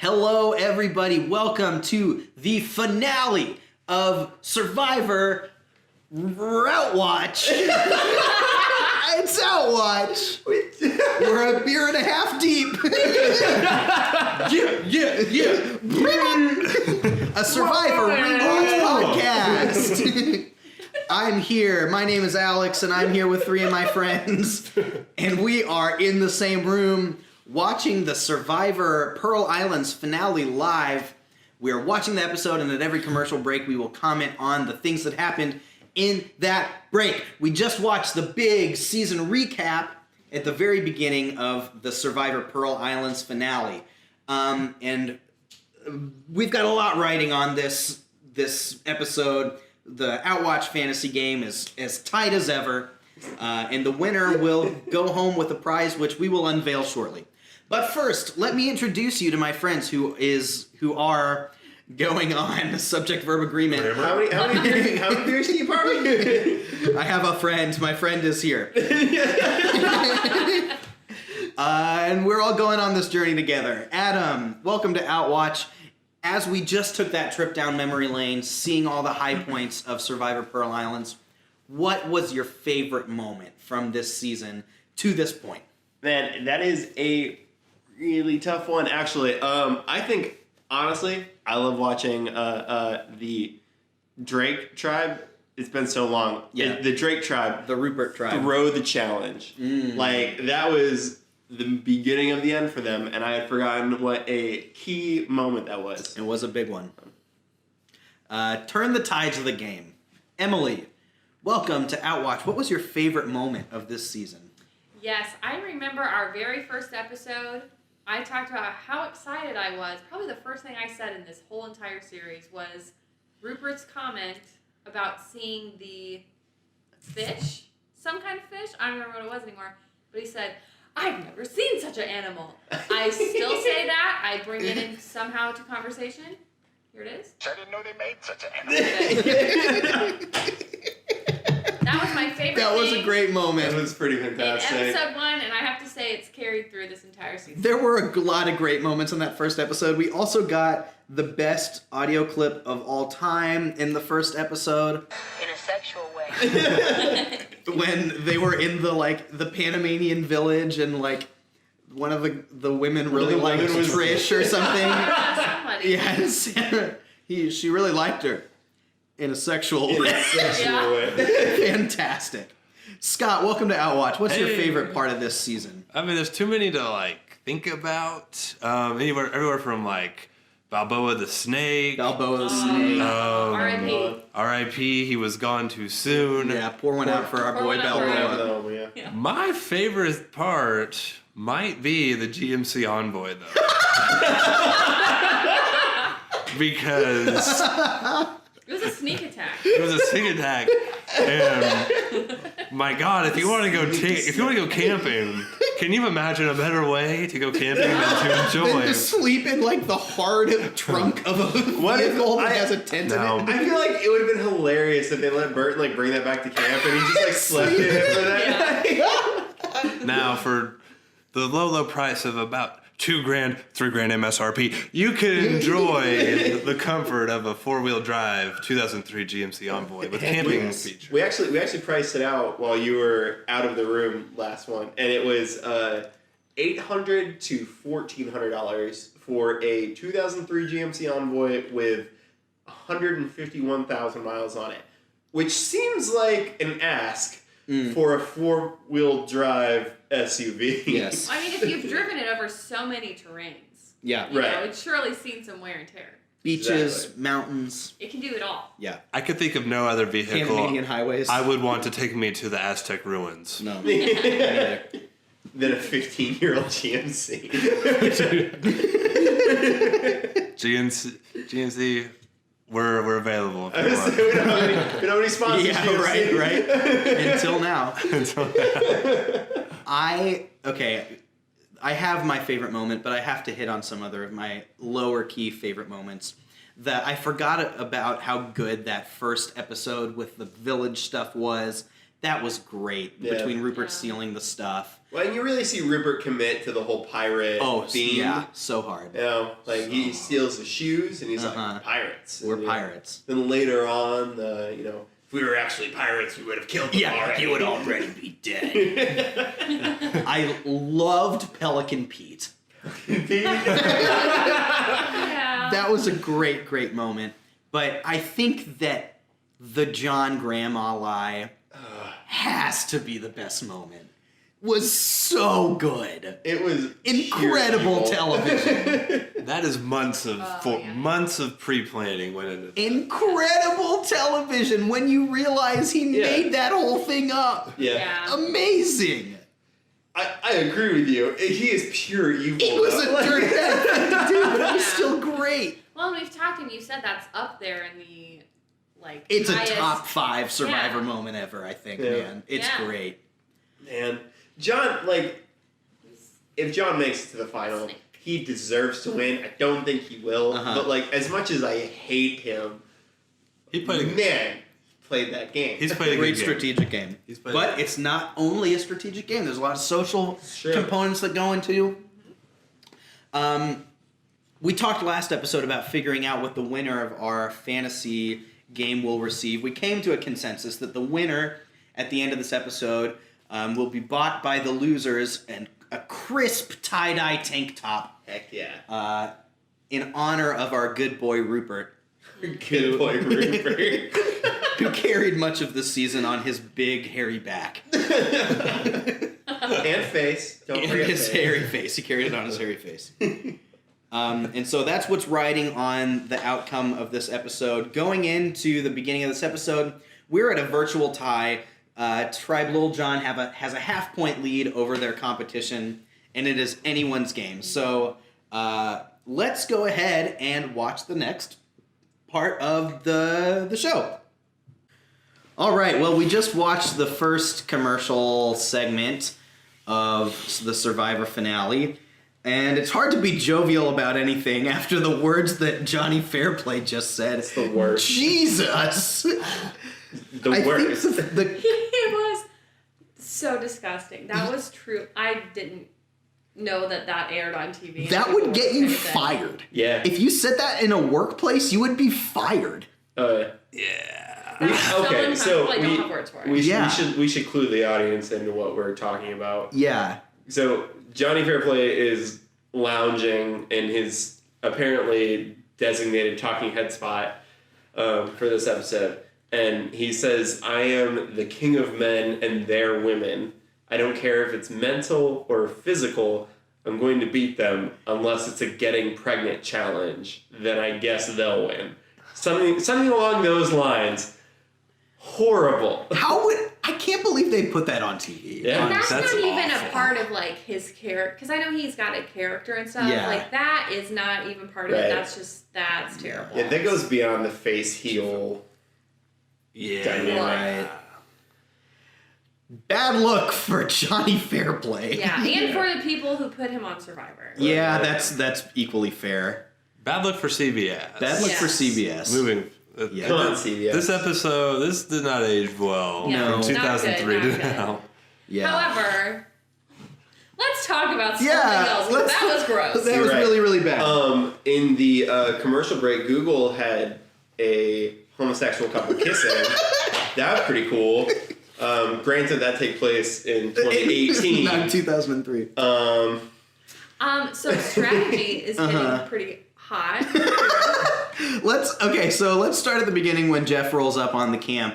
Hello, everybody. Welcome to the finale of Survivor Outwatch. It's Outwatch. We're a beer and a half deep. Yeah. A Survivor Rewatch podcast. I'm here. My name is Alex, and I'm here with three of my friends. And we are in the same room watching the Survivor Pearl Islands finale live. We are watching the episode, and at every commercial break, we will comment on the things that happened in that break. We just watched the big season recap at the very beginning of the Survivor Pearl Islands finale. And we've got a lot riding on this episode. The Outwatch Fantasy game is as tight as ever, and the winner will go home with a prize, which we will unveil shortly. But first, let me introduce you to my friends who are going on subject verb agreement. How many beers do you probably? I have a friend. My friend is here. And we're all going on this journey together. Adam, welcome to Outwatch. As we just took that trip down memory lane, seeing all the high points of Survivor Pearl Islands, what was your favorite moment from this season to this point? Man, that is a really tough one, actually. I think, honestly, I love watching the Drake tribe. It's been so long. Yeah. The Drake tribe. The Rupert tribe. Throw the challenge. Like, that was the beginning of the end for them, and I had forgotten what a key moment that was. It was a big one. Turn the tides of the game. Emily, welcome to Outwatch. What was your favorite moment of this season? Yes, I remember our very first episode. I talked about how excited I was. Probably the first thing I said in this whole entire series was Rupert's comment about seeing the fish, some kind of fish. I don't remember what it was anymore. But he said, "I've never seen such an animal." I still say that. I bring it in somehow to conversation. Here it is. I didn't know they made such an animal. That was my favorite That was thing a great moment. That was pretty in fantastic. episode 1, and I have to say it's carried through this entire season. There were a lot of great moments in that first episode. We also got the best audio clip of all time in the first episode. In a sexual way. When they were in the Panamanian village, and one of the women really liked Trish or something. Somebody. Yes, she really liked her in a sexual way. Fantastic. Scott, welcome to Outwatch. What's your favorite part of this season? I mean, there's too many to think about. Everywhere from Balboa the Snake. Balboa the Snake. R.I.P. R.I.P. He was gone too soon. Yeah, pour one out for our boy Balboa. Yeah. My favorite part might be the GMC Envoy, though. Because It was a sneak attack. it was a sneak attack. And my God, if you want to go camping, can you imagine a better way to go camping than to enjoy? Than to sleep in the hard trunk of a vehicle that has a tent in it. I feel like it would have been hilarious if they let Bert bring that back to camp and he just slept in it for that night. Now, for the low price of about $2,000, $3,000 MSRP, you can enjoy the comfort of a 4-wheel drive 2003 GMC Envoy with camping features. We actually priced it out while you were out of the room last one, and it was $800 to $1,400 for a 2003 GMC Envoy with 151,000 miles on it, which seems like an ask for a 4-wheel drive SUV. Yes. I mean, if you've driven it over so many terrains, Yeah. you Right. know, it's surely seen some wear and tear. Beaches, Exactly. mountains. It can do it all. Yeah. I could think of no other vehicle Panamanian highways. I would want to take me to the Aztec ruins. No. Neither. Than a 15-year-old GMC. GMC, we're available. If you want. we don't have any sponsors. Yeah, GMC. right. Until now. I have my favorite moment, but I have to hit on some other of my lower key favorite moments. That I forgot about how good that first episode with the village stuff was, That was great. Yeah. Between Rupert Yeah. stealing the stuff. Well, and you really see Rupert commit to the whole pirate theme. Yeah, so hard. You know, like he steals the shoes and he's Uh-huh. like, pirates. We're And, pirates. Then later on, if we were actually pirates, we would have killed them already. he would already be dead. I loved Pelican Pete. Yeah. That was a great, great moment. But I think that the John Grandma lie has to be the best moment. Was so good. It was Incredible pure evil. television. That is months of months of pre-planning went into that. Incredible television when you realize he made that whole thing up. Yeah. Amazing. I agree with you. He is pure evil. He was though. a dirtbag dude, but it was Yeah. still great. Well, we've talked and you said that's up there in the It's highest, a top 5 Survivor Yeah. moment ever, I think, Yeah. man. It's Yeah. great. Man, John, if John makes it to the final, he deserves to win. I don't think he will. Uh-huh. But as much as I hate him, He played a played that game. He's played a Great good game. strategic game. He's played But it's not only a strategic game. There's a lot of social Sure. components that go into. We talked last episode about figuring out what the winner of our fantasy game will receive. We came to a consensus that the winner at the end of this episode will be bought by the losers and a crisp tie-dye tank top Heck yeah. in honor of our good boy Rupert, Good boy, Rupert. who carried much of the season on his big hairy back. And face. Don't And forget his face. hairy face. He carried it on his hairy face. And so that's what's riding on the outcome of this episode. Going into the beginning of this episode, we're at a virtual tie. Tribe Lil Jon has a half-point lead over their competition, and it is anyone's game. So let's go ahead and watch the next part of the show. All right, well, we just watched the first commercial segment of the Survivor finale, and it's hard to be jovial about anything after the words that Johnny Fairplay just said. It's the worst. Jesus! The I worst. think the It was so disgusting. That was true. I didn't know that aired on TV. that People would get were you saying that. fired. Yeah. If you said that in a workplace, you would be fired. Yeah. Okay, so I don't have words for it. we should clue the audience into what we're talking about. Yeah. So Johnny Fairplay is lounging in his apparently designated talking head spot for this episode, and he says, "I am the king of men and their women. I don't care if it's mental or physical. I'm going to beat them unless it's a getting pregnant challenge. Then I guess they'll win." Something along those lines. Horrible. I can't believe they put that on TV. Yeah. And that's That's not even awful. a part of his character, because I know he's got a character and stuff. Yeah. That is not even part of Right. it. That's terrible. Yeah, that goes beyond the face heel. Yeah. Dynamic. Right. Bad look for Johnny Fairplay. Yeah, and for the people who put him on Survivor. Yeah, that's equally fair. Bad look for CBS. Bad look for Yes. CBS. Moving. Yeah. Come on, CBS. This episode, this did not age well. Yeah, From not 2003 good, to not good. now. Yeah. However, let's talk about something Yeah, else, 'cause that was gross. That You're was right. really, really bad. In the commercial break, Google had a homosexual couple kissing. That was pretty cool. Granted, that take place in 2018. Not 2003. So strategy is getting pretty hot. Let's start at the beginning when Jeff rolls up on the camp.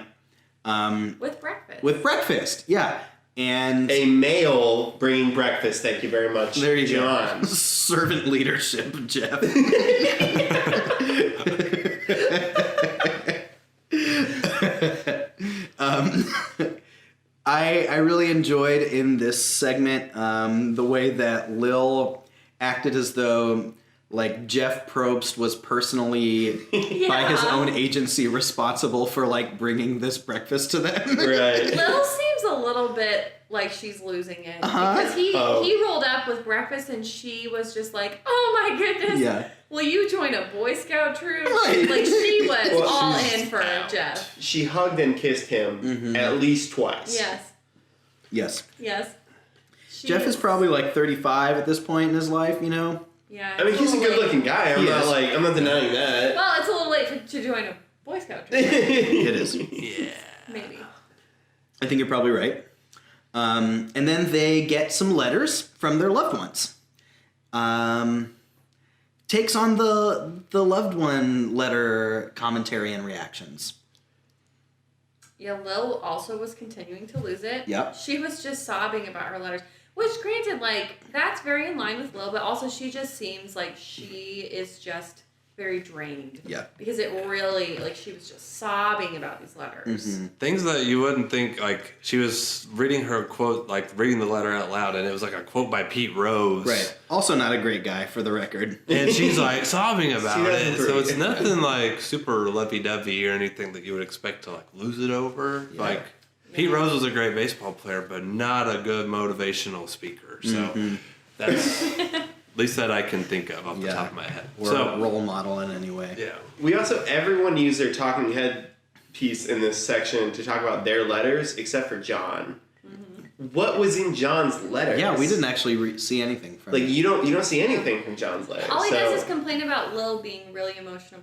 With breakfast. With breakfast, yeah. And A male bringing breakfast. Thank you very much, there you John. go. Servant leadership, Jeff. I really enjoyed in this segment the way that Lil acted as though Jeff Probst was personally by his own agency responsible for bringing this breakfast to them. Right. Lil seems a little bit like she's losing it Uh-huh. because he rolled up with breakfast and she was just like, "Oh my goodness, Yeah. will you join a Boy Scout troop?" Right. Like she was Well, all she's in for out. Jeff. She hugged and kissed him at least twice. Yes. Yes. She Jeff is probably like 35 at this point in his life, you know? Yeah. I mean, it's he's a little good-looking guy. I'm He not is. I'm not denying that. Well, it's a little late to join a Boy Scout troop. It is. Yeah. Maybe. I think you're probably right. And then they get some letters from their loved ones. Takes on the loved one letter commentary and reactions. Yeah, Lil also was continuing to lose it. Yep. She was just sobbing about her letters. Which, granted, like, that's very in line with Lil, but also she just seems like she is just very drained. Yeah. Because it really, like, she was just sobbing about these letters. Mm-hmm. Things that you wouldn't think, like, she was reading her quote, like, reading the letter out loud, and it was like a quote by Pete Rose. Right. Also not a great guy, for the record. And she's, like, sobbing about it. 2003. So it's nothing, like, super lovey-dovey or anything that you would expect to, like, lose it over. Yeah. Like, Pete Rose was a great baseball player, but not a good motivational speaker. So that's at least that I can think of off the top of my head. Or a role model in any way. Yeah. We also, everyone used their talking head piece in this section to talk about their letters, except for John. What was in John's letters? Yeah, we didn't actually see anything from Like, it. you don't see anything from John's letters. All he so, does is complain about Lil being really emotional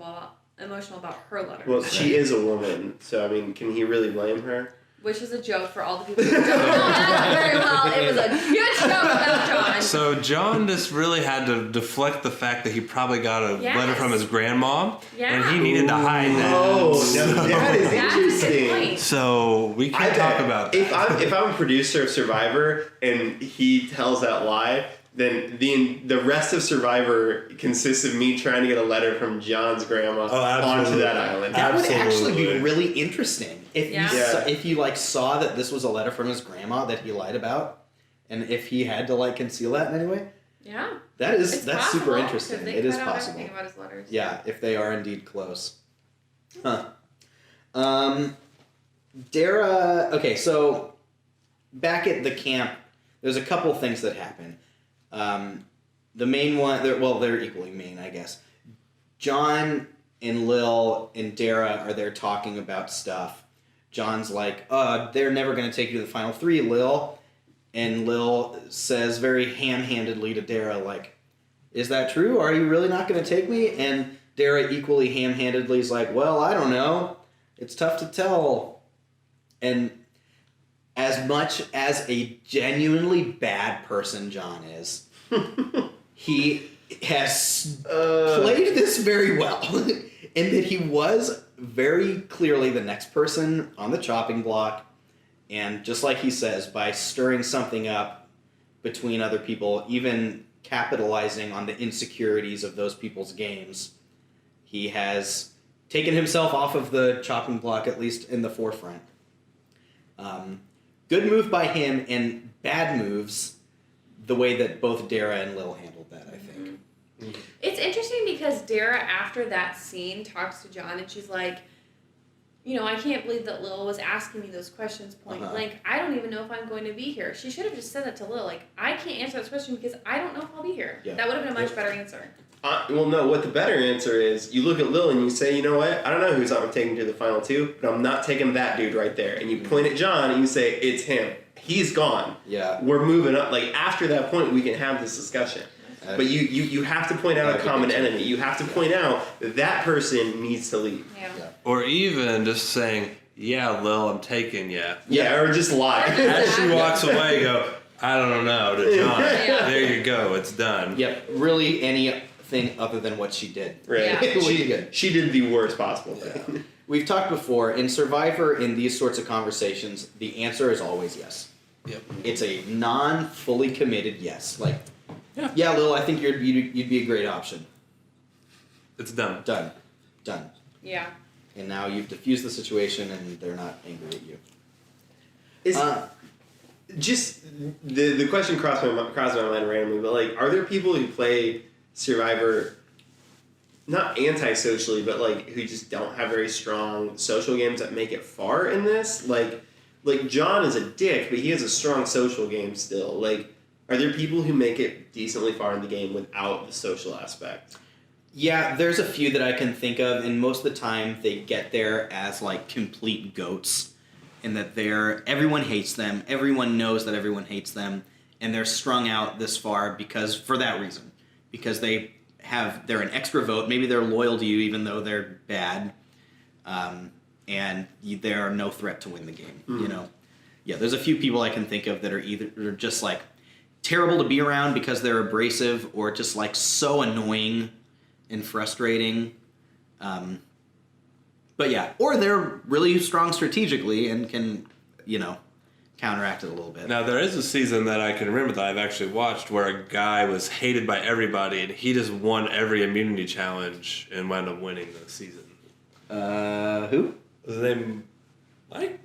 about her letters. well, she is a woman, so, I mean, can he really blame her? Which is a joke for all the people who don't know that very well. It was a good joke about John. So John just really had to deflect the fact that he probably got a Yes. letter from his grandma, Yeah. and he needed to hide that. Oh, no, that is That's a good interesting. point. So we can talk about that. If I'm a producer of Survivor and he tells that lie, then the rest of Survivor consists of me trying to get a letter from John's grandma onto that island. That would actually be Absolutely. really interesting if Yeah. you Yeah. if you like saw that this was a letter from his grandma that he lied about, and if he had to like conceal that in any way. Yeah. That's It's super possible, interesting. 'cause they It is cut out possible. everything about his letters. Yeah, if they are indeed close. Huh. Dara. Okay, so back at the camp, there's a couple things that happen. The main one, they're equally main, I guess. John and Lil and Dara are there talking about stuff. John's like, they're never going to take you to the final three, Lil. And Lil says very ham-handedly to Dara, like, is that true? Are you really not going to take me? And Dara equally ham-handedly is like, well, I don't know. It's tough to tell. And as much as a genuinely bad person John is, he has played this very well. In that he was very clearly the next person on the chopping block. And just like he says, by stirring something up between other people, even capitalizing on the insecurities of those people's games, he has taken himself off of the chopping block, at least in the forefront. Good move by him, and bad moves the way that both Dara and Lil handled that, I think. It's interesting because Dara, after that scene, talks to John and she's like, you know, I can't believe that Lil was asking me those questions point blank. I don't even know if I'm going to be here. She should have just said that to Lil. Like, I can't answer this question because I don't know if I'll be here. Yeah. That would have been a much better answer. Well, no, what the better answer is, you look at Lil and you say, you know what, I don't know who's I'm taking to the final two, but I'm not taking that dude right there. And you point at John and you say, it's him. He's gone. Yeah. We're moving up. Like, after that point, we can have this discussion. But you have to point out a common enemy. You have to point out that person needs to leave. Yeah. Or even just saying, yeah, Lil, I'm taking you. Yeah, or just lie. As she walks away, go, I don't know, to John. Yeah. There you go, it's done. Yep. Really anything other than what she did. Right. Yeah. She did the worst possible thing. We've talked before, in Survivor, in these sorts of conversations, the answer is always yes. Yep. It's a non-fully committed yes. Like, yeah, Lil, I think you'd be a great option. It's done. Done. Yeah. And now you've diffused the situation and they're not angry at you. Is just the question crossed my mind randomly, but like, are there people who play Survivor not anti-socially, but like who just don't have very strong social games that make it far in this? Like, like John is a dick, but he has a strong social game still. Like, are there people who make it decently far in the game without the social aspect? Yeah, there's a few that I can think of, and most of the time they get there as like complete goats, in that everyone hates them, everyone knows that everyone hates them, and they're strung out this far for that reason, because they're an extra vote. Maybe they're loyal to you even though they're bad, and they are no threat to win the game. You know, yeah. There's a few people I can think of that are either just like terrible to be around because they're abrasive, or just like so annoying and frustrating. But yeah, or they're really strong strategically and can, counteract it a little bit. Now, there is a season that I can remember that I've actually watched where a guy was hated by everybody and he just won every immunity challenge and wound up winning the season. Who? Was his name Mike?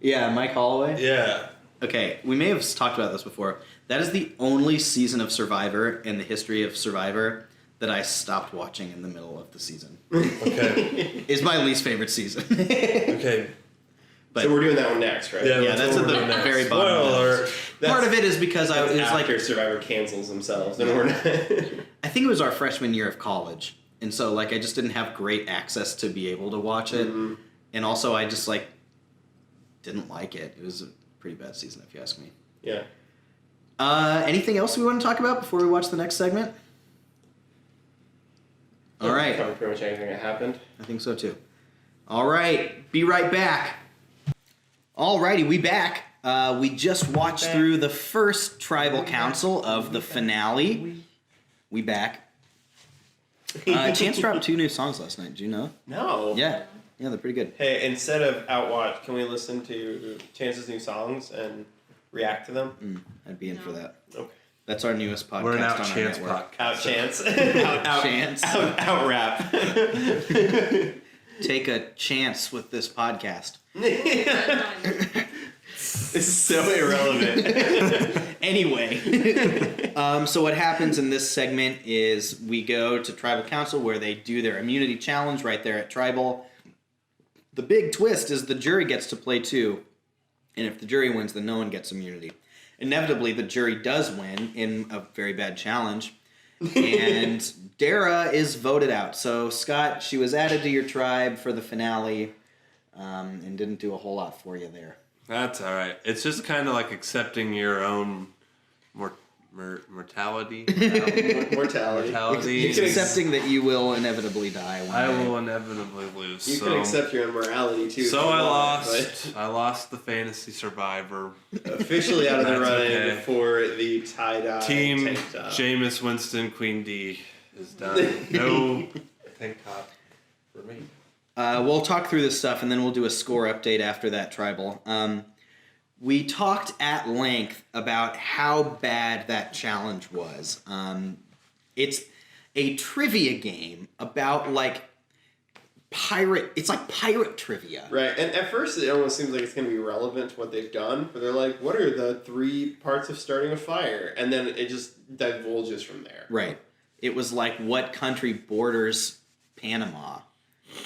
Yeah, Mike Holloway? Yeah. Okay, we may have talked about this before. That is the only season of Survivor in the history of Survivor that I stopped watching in the middle of the season. Okay. Is my least favorite season. Okay. But So we're doing that one next, right? yeah, that's at the very bottom. Spoiler alert. Part of it is because it was after like Survivor cancels themselves, and we're not. I think it was our freshman year of college, and so like I just didn't have great access to be able to watch it, and also I just like didn't like it. It was a pretty bad season, if you ask me. Yeah. Anything else we want to talk about before we watch the next segment? All right. Covered pretty much anything that happened. I think so too. All right, be right back. Alrighty, we back. We just watched through the first tribal council of the finale. We back. Chance dropped 2 new songs last night. Did you know? No. Yeah, they're pretty good. Hey, instead of Outwatch, can we listen to Chance's new songs and react to them? I'd be in for that. Okay. That's our newest podcast. We're an on Out our Chance network. podcast. Out Chance. Out Chance. Out rap. Take a chance with this podcast. This is so irrelevant. Anyway, so what happens in this segment is we go to Tribal Council where they do their immunity challenge right there at Tribal. The big twist is the jury gets to play too, and if the jury wins, then no one gets immunity. Inevitably, the jury does win in a very bad challenge, and Dara is voted out. So, Scott, she was added to your tribe for the finale, and didn't do a whole lot for you there. That's all right. It's just kind of like accepting your own mortality. Mortality. It's accepting that you will inevitably die one I day. will inevitably lose. You can accept your immorality too. So I lost. But I lost the fantasy survivor. officially out of the That's running okay. for the tie-dye Team tank top. Jameis Winston Queen D is done. No tank top for me. We'll talk through this stuff, and then we'll do a score update after that tribal. We talked at length about how bad that challenge was. It's a trivia game about, like, it's like pirate trivia. Right, and at first it almost seems like it's going to be relevant to what they've done, but they're like, what are the 3 parts of starting a fire? And then it just divulges from there. Right. It was like, what country borders Panama?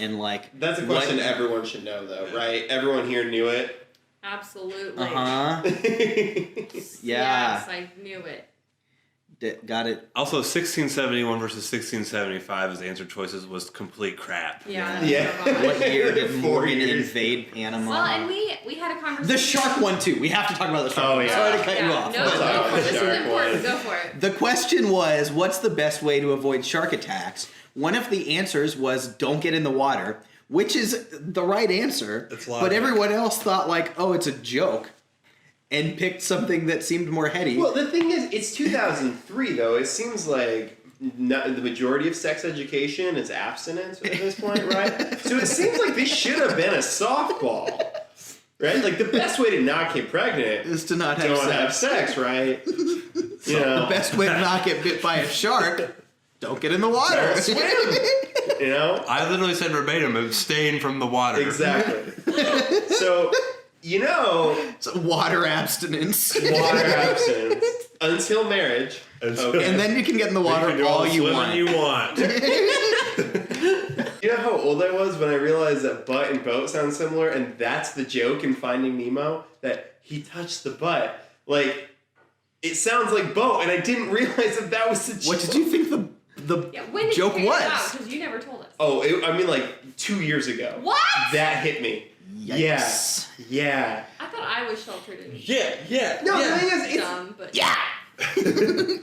And, like... That's a question everyone should know, though, right? Everyone here knew it. Absolutely. Uh-huh. Yes, Yeah. I knew it. Got it. Also, 1671 versus 1675 as answer choices was complete crap. Yeah. Yeah. What year did 4 Morgan years. invade Panama? Well, and we had a conversation. The shark one, too. We have to talk about the shark Oh, one. yeah. Sorry to cut you Yeah, off. no, but- go for it. This is Shark important. one. Go for it. The question was, what's the best way to avoid shark attacks? One of the answers was, don't get in the water, which is the right answer. It's but logic. everyone else thought, like, oh, it's a joke, and picked something that seemed more heady. Well, the thing is, it's 2003, though. It seems like the majority of sex education is abstinence at this point, right? So it seems like this should have been a softball, right? Like, the best way to not get pregnant is to not have don't sex. have sex, right? You know, The best way to not get bit by a shark, don't get in the water. Don't swim. You know? I literally said verbatim, abstain from the water. Exactly. So, you know, It's water abstinence. water abstinence until marriage. Until- Okay. And then you can get in the You water can do all the you swimming want. you want. You know how old I was when I realized that butt and boat sound similar, and that's the joke in Finding Nemo, that he touched the butt. Like, it sounds like boat, and I didn't realize that was the joke. What did you think the when did joke you figure was? it out? Because you never told us. Oh, I mean, like 2 years ago. What? That hit me. Yikes. Yeah. I thought I was sheltered and Yeah. No, the thing is, it's dumb, but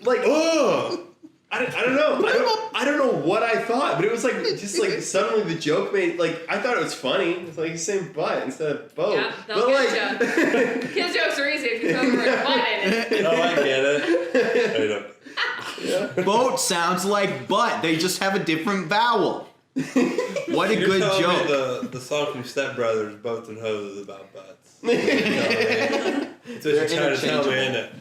like, oh, I don't know. I don't know what I thought, but it was like just like suddenly the joke made like I thought it was funny. It's like he's saying butt instead of boat. Yeah, they'll get you. Kids jokes are easy if you throw the word butt in it. Oh, I get it. Yeah. Boat sounds like butt. They just have a different vowel. What a You're good telling joke. me the song from Step Brothers, Boats and Hoses, is about butts. That's what you're trying to tell me, isn't it?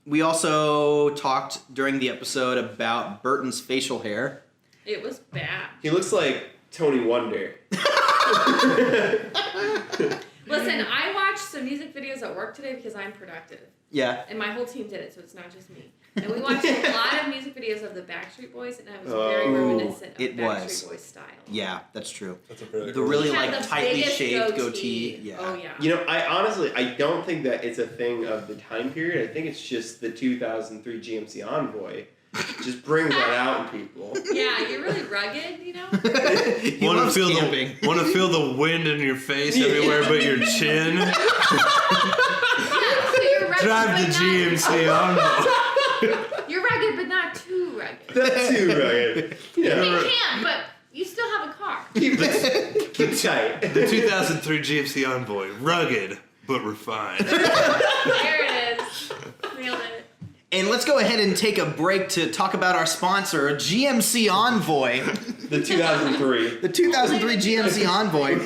We also talked during the episode about Burton's facial hair. It was bad. He looks like Tony Wonder. Listen, I watched some music videos at work today because I'm productive. Yeah. And my whole team did it, so it's not just me. And we watched a lot of music videos of the Backstreet Boys, and I was very reminiscent of it Backstreet was. Boys style. Yeah, that's true. That's a pretty The really He had like the tightly biggest shaved goatee. Yeah. Oh, yeah. You know, I don't think that it's a thing of the time period. I think it's just the 2003 GMC Envoy. Just brings that out in people. Yeah, you're really rugged, you know? He Want to loves feel camping. want to feel the wind in your face everywhere but your chin? Yeah, so you're rugged, Drive but the not- GMC Envoy. You're rugged, but not too rugged. That's too rugged. Yeah. You can, but you still have a car. Keep tight. The 2003 GMC Envoy, rugged but refined. There it is. Nailed it. And let's go ahead and take a break to talk about our sponsor, GMC Envoy. The 2003. The 2003 GMC Envoy.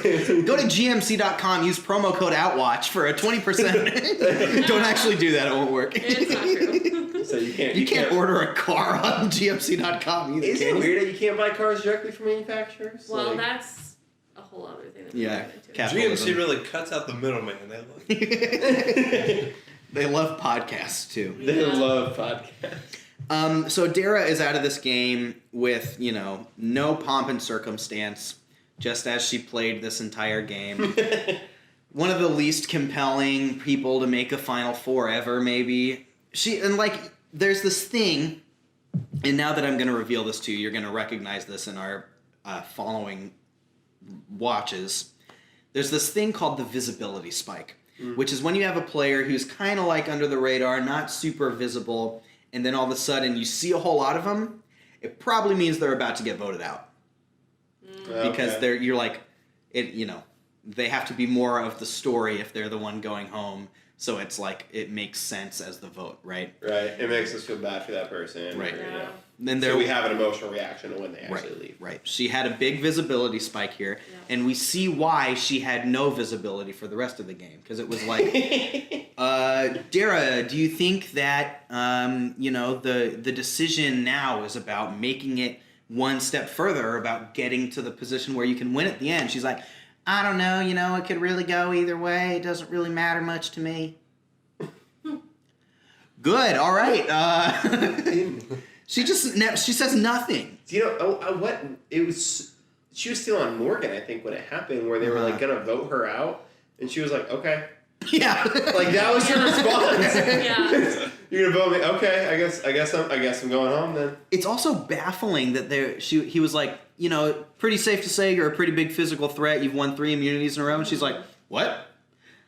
Go to gmc.com, use promo code Outwatch for a 20%. Don't actually do that, it won't work. It's not true. So you can't. You can't order a car on gmc.com either, Isn't can it you? weird that you can't buy cars directly from manufacturers? Well, Like, that's a whole other thing that Yeah, we get into. capitalism. GMC really cuts out the middleman. They love podcasts too. they love podcasts. So Dara is out of this game with, no pomp and circumstance, just as she played this entire game. One of the least compelling people to make a Final Four ever, maybe. There's this thing, and now that I'm going to reveal this to you, you're going to recognize this in our following watches. There's this thing called the visibility spike, which is when you have a player who's kind of like under the radar, not super visible, and then all of a sudden you see a whole lot of them. It probably means they're about to get voted out because they have to be more of the story if they're the one going home. So it's like it makes sense as the vote, right? Right. It makes us feel bad for that person. Right. Or, Yeah. Then So we have an emotional reaction to when they actually Right, leave. right. She had a big visibility spike here, Yeah. and we see why she had no visibility for the rest of the game, because it was like, Dara, do you think that, the decision now is about making it one step further, about getting to the position where you can win at the end? She's like, I don't know, it could really go either way. It doesn't really matter much to me. Good, all right. She says nothing. What it was? She was still on Morgan, I think, when it happened, where they were like gonna vote her out, and she was like, "Okay." Yeah. Like that was her response. Yeah. You're gonna vote me? Okay. I guess I'm going home then. It's also baffling that he was like, pretty safe to say you're a pretty big physical threat. You've won 3 immunities in a row. And she's like, what?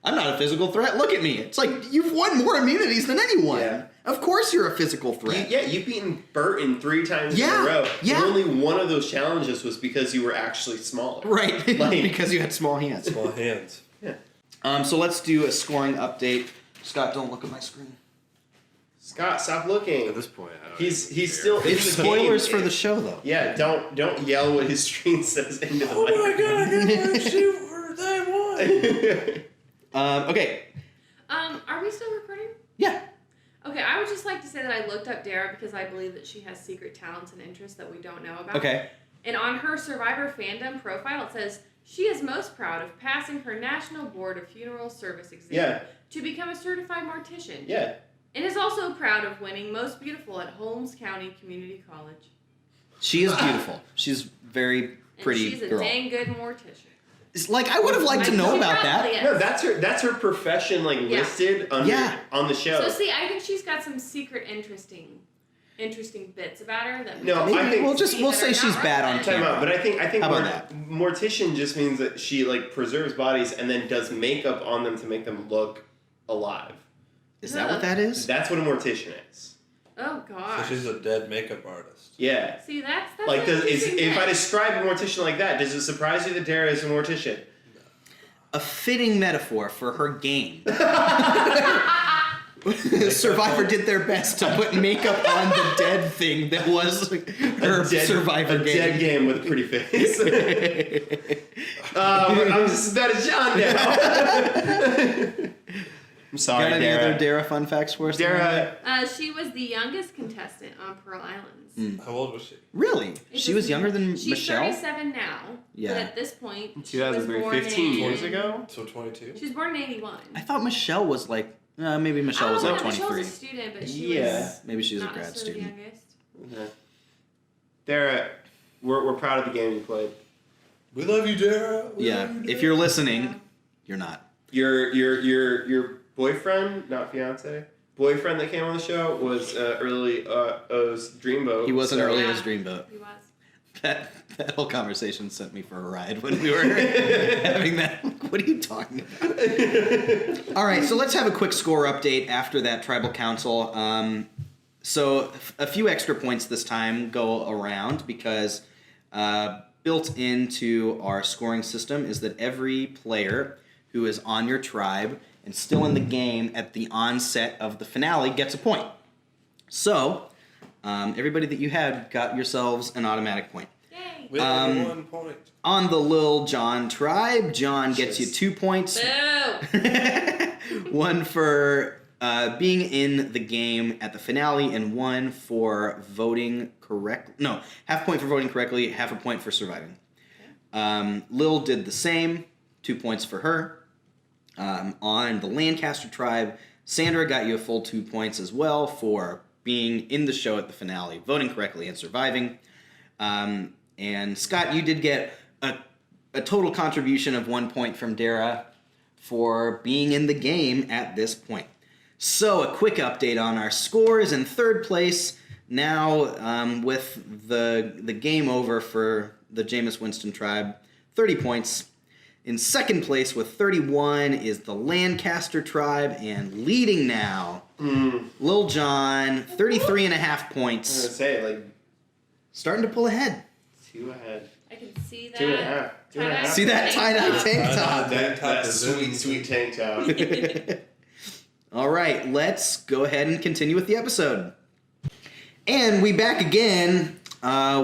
I'm not a physical threat. Look at me. It's like, you've won more immunities than anyone. Yeah. Of course you're a physical threat. You've beaten Burton 3 times Yeah, in a row. yeah. And only one of those challenges was because you were actually smaller. Right. Like- Because you had small hands. Small hands. Yeah. So let's do a scoring update. Scott, don't look at my screen. Scott, stop looking. At this point, I don't He's even still in It's the spoilers game. for the show, though. Yeah, don't yell what his screen says into the Oh my microphone. god, I can't see where they won. Okay. Are we still recording? Yeah. Okay, I would just like to say that I looked up Dara because I believe that she has secret talents and interests that we don't know about. Okay. And on her Survivor fandom profile, it says she is most proud of passing her National Board of Funeral Service exam Yeah. to become a certified mortician. Yeah. And is also proud of winning Most Beautiful at Holmes County Community College. She is beautiful. She's very pretty and she's a girl. dang good mortician. It's like, I would have liked to know She about probably that. is. No, that's her profession, like Yeah. listed under Yeah. on the show. So see, I think she's got some secret interesting bits about her that we No, don't I think- see we'll that say are she's not bad on relevant. Time out, but I think How about that? mortician just means that she like preserves bodies and then does makeup on them to make them look alive. Is that what that is? That's what a mortician is. Oh So gosh. she's a dead makeup artist. Yeah. See, that's Like, an interesting if I bit. describe a mortician like that, does it surprise you that Dara is a mortician? A fitting metaphor for her game. Survivor did their best to put makeup on the dead thing that was her Survivor game. Dead game with a pretty face. I'm just as bad as John now. I'm sorry, Got any Dara. other Dara fun facts for us? Dara, She was the youngest contestant on Pearl Islands. How old was she? Really? It She was younger than she's Michelle? 37 now. Yeah. But at this point, she 2003, was born 15 in, years ago. So 22? She was born in 81. I thought Michelle was like, maybe Michelle was like no, Michelle's 23. a student, but she Yeah. was Maybe she was a not grad necessarily student. the youngest. Okay. Dara, we're proud of the game you played. We love you, Dara. We Yeah, love you, if Dara. you're listening, Yeah. you're not. Your boyfriend, not fiance, boyfriend that came on the show was early O's Dreamboat. He wasn't so- early Yeah. as Dreamboat. He was. That whole conversation sent me for a ride when we were having that. What are you talking about? All right, so let's have a quick score update after that tribal council. So a few extra points this time go around because built into our scoring system is that every player who is on your tribe and still in the game at the onset of the finale gets a point. So everybody that you had got yourselves an automatic point. Yay! With 1 point. On the Lil John tribe, John gets you 2 points. Boo! One for being in the game at the finale, and one for voting correct. No, half point for voting correctly, half a point for surviving. Lil did the same, 2 points for her. On the Lancaster tribe, Sandra got you a full 2 points as well for being in the show at the finale, voting correctly, and surviving. And Scott, you did get a total contribution of 1 point from Dara for being in the game at this point. So a quick update on our scores. In third place, now with the game over for the Jameis Winston tribe, 30 points. In second place with 31 is the Lancaster tribe, and leading now, Lil John, 33 and a half I was points. gonna say like Starting to pull ahead. 2 ahead. I can see that. 2.5. 2.5. See that tie-dye tank top? That sweet tank top. All right, let's go ahead and continue with the episode. And we back again.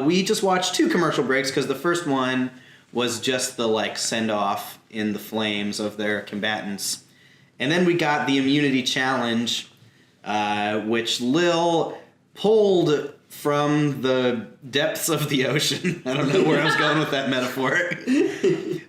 We just watched 2 commercial breaks because the first one was just the send off in the flames of their combatants, and then we got the immunity challenge, which Lil pulled from the depths of the ocean. I don't know where I was going with that metaphor.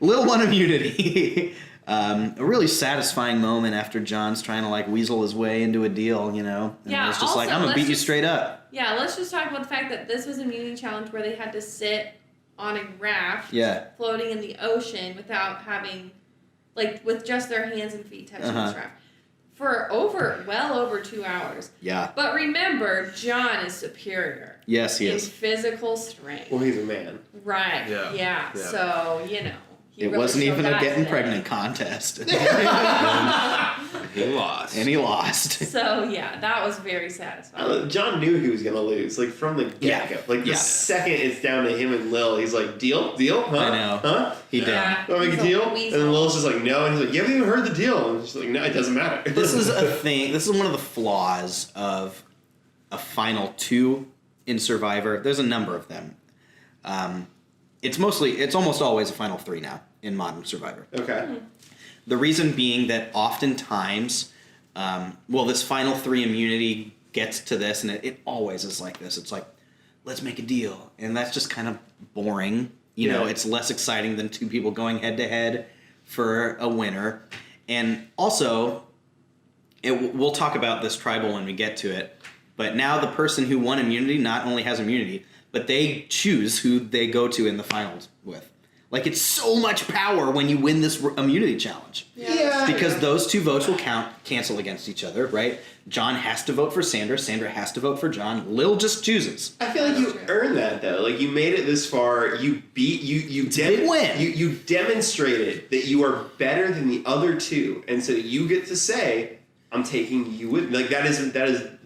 Lil won immunity. A really satisfying moment after John's trying to weasel his way into a deal, you know. And Yeah, it was just also, I'm gonna let's beat you just- straight up. Yeah, let's just talk about the fact that this was a immunity challenge where they had to sit on a raft Yeah. floating in the ocean without having, with just their hands and feet touching Uh-huh. this raft for well over 2 hours. Yeah. But remember, John is superior Yes, he in is. physical strength. Well, he's a man. Right. Yeah. Yeah. Yeah. So, he It really wasn't showed even a that getting today. pregnant contest. He lost. And he lost. So, yeah, that was very satisfying. John knew he was gonna lose, from the get-go. The Yeah. second it's down to him and Lil, he's like, deal? Huh? I know. Huh? He did. Yeah. Want to make a He's deal? And weasel. then Lil's just like, no. And he's like, you haven't even heard the deal. And she's like, no, it doesn't matter. This is a thing. This is one of the flaws of a final 2 in Survivor. There's a number of them. It's almost always a final 3 now in modern Survivor. Okay. The reason being that oftentimes, this final 3 immunity gets to this, and it always is like this. It's like, let's make a deal. And that's just kind of boring. You know, Yeah. it's less exciting than 2 people going head to head for a winner. And also, we'll talk about this tribal when we get to it, but now the person who won immunity not only has immunity, but they choose who they go to in the finals with. Like, it's so much power when you win this immunity challenge. Yeah. Because those two votes will cancel against each other, right? John has to vote for Sandra. Sandra has to vote for John. Lil just chooses. I feel like you earned that though. Like you made it this far. You beat you. Big win. You demonstrated that you are better than the other two, and so you get to say, "I'm taking you with." Like that is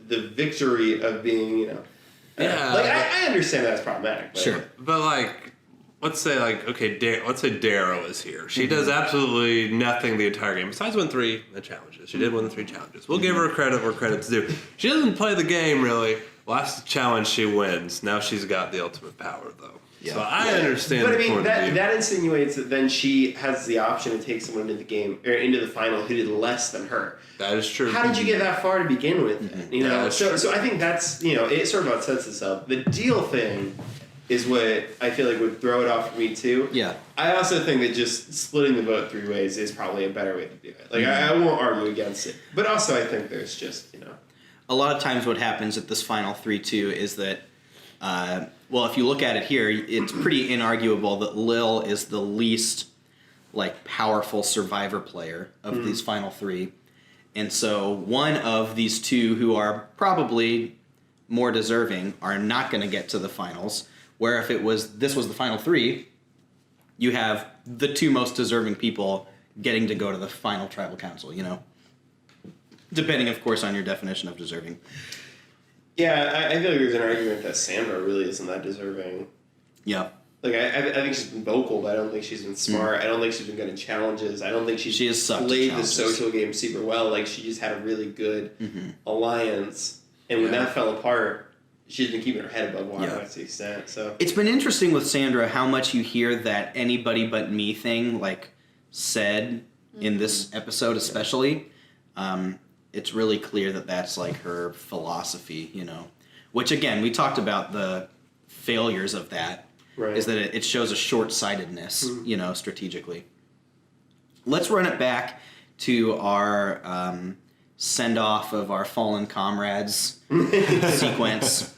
the victory of being. You know. Yeah. Like I understand that's problematic. But Sure. But like, let's say let's say Darrow is here. She does absolutely nothing the entire game besides win 3 challenges. She did win the 3 challenges. We'll give her credit where credit's due. She doesn't play the game really. Last challenge she wins. Now she's got the ultimate power though. Yeah. So I understand. But I the mean, point of view. that insinuates that then she has the option to take someone into the game or into the final who did less than her. That is true. How did you get that far to begin with? You know, that's so true. so I think that's it sort of sets this up. The deal thing is what I feel like would throw it off for me too. Yeah. I also think that just splitting the vote 3 ways is probably a better way to do it. Like I won't argue against it, but also I think there's just A lot of times what happens at this final 3-2 is that, well, if you look at it here, it's pretty inarguable that Lil is the least, like, powerful survivor player of these final 3. And so one of these two who are probably more deserving are not going to get to the finals, where if this was the final 3, you have the 2 most deserving people getting to go to the final tribal council, depending, of course, on your definition of deserving. Yeah, I feel like there's an argument that Sandra really isn't that deserving. Yeah. Like I think she's been vocal, but I don't think she's been smart. I don't think she's been good in challenges. I don't think She has sucked at played the challenges. social game super well. Like she just had a really good alliance, and when Yeah. that fell apart, she's been keeping her head above water. Yeah. That's the extent. So It's been interesting with Sandra how much you hear that anybody but me thing, like, said in this episode especially. It's really clear that that's, like, her philosophy, Which, again, we talked about the failures of that, right. is that it shows a short-sightedness, strategically. Let's run it back to our send-off of our fallen comrades sequence,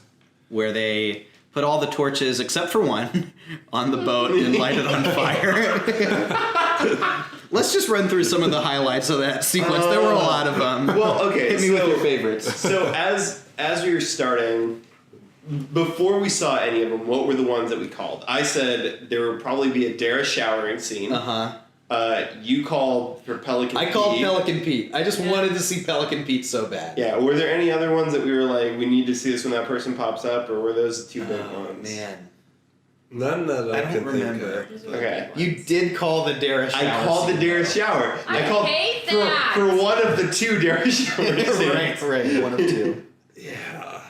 where they put all the torches, except for one, on the boat and light it on fire. Let's just run through some of the highlights of that sequence. There were a lot of them. Well, okay. Hit me with your favorites. So as we were starting, before we saw any of them, what were the ones that we called? I said there would probably be a Dara showering scene. You called for Pelican Pete. I called Pelican Pete. I just wanted to see Pelican Pete so bad. Yeah, were there any other ones that we were like, we need to see this when that person pops up, or were those the 2 big ones? Man. None that I, I don't can remember. think Okay. You did call the Dara shower. I called the scene, Dara though. shower. I called hate that. for one of the 2 Dara shower scenes. right. One of 2. of. Yeah.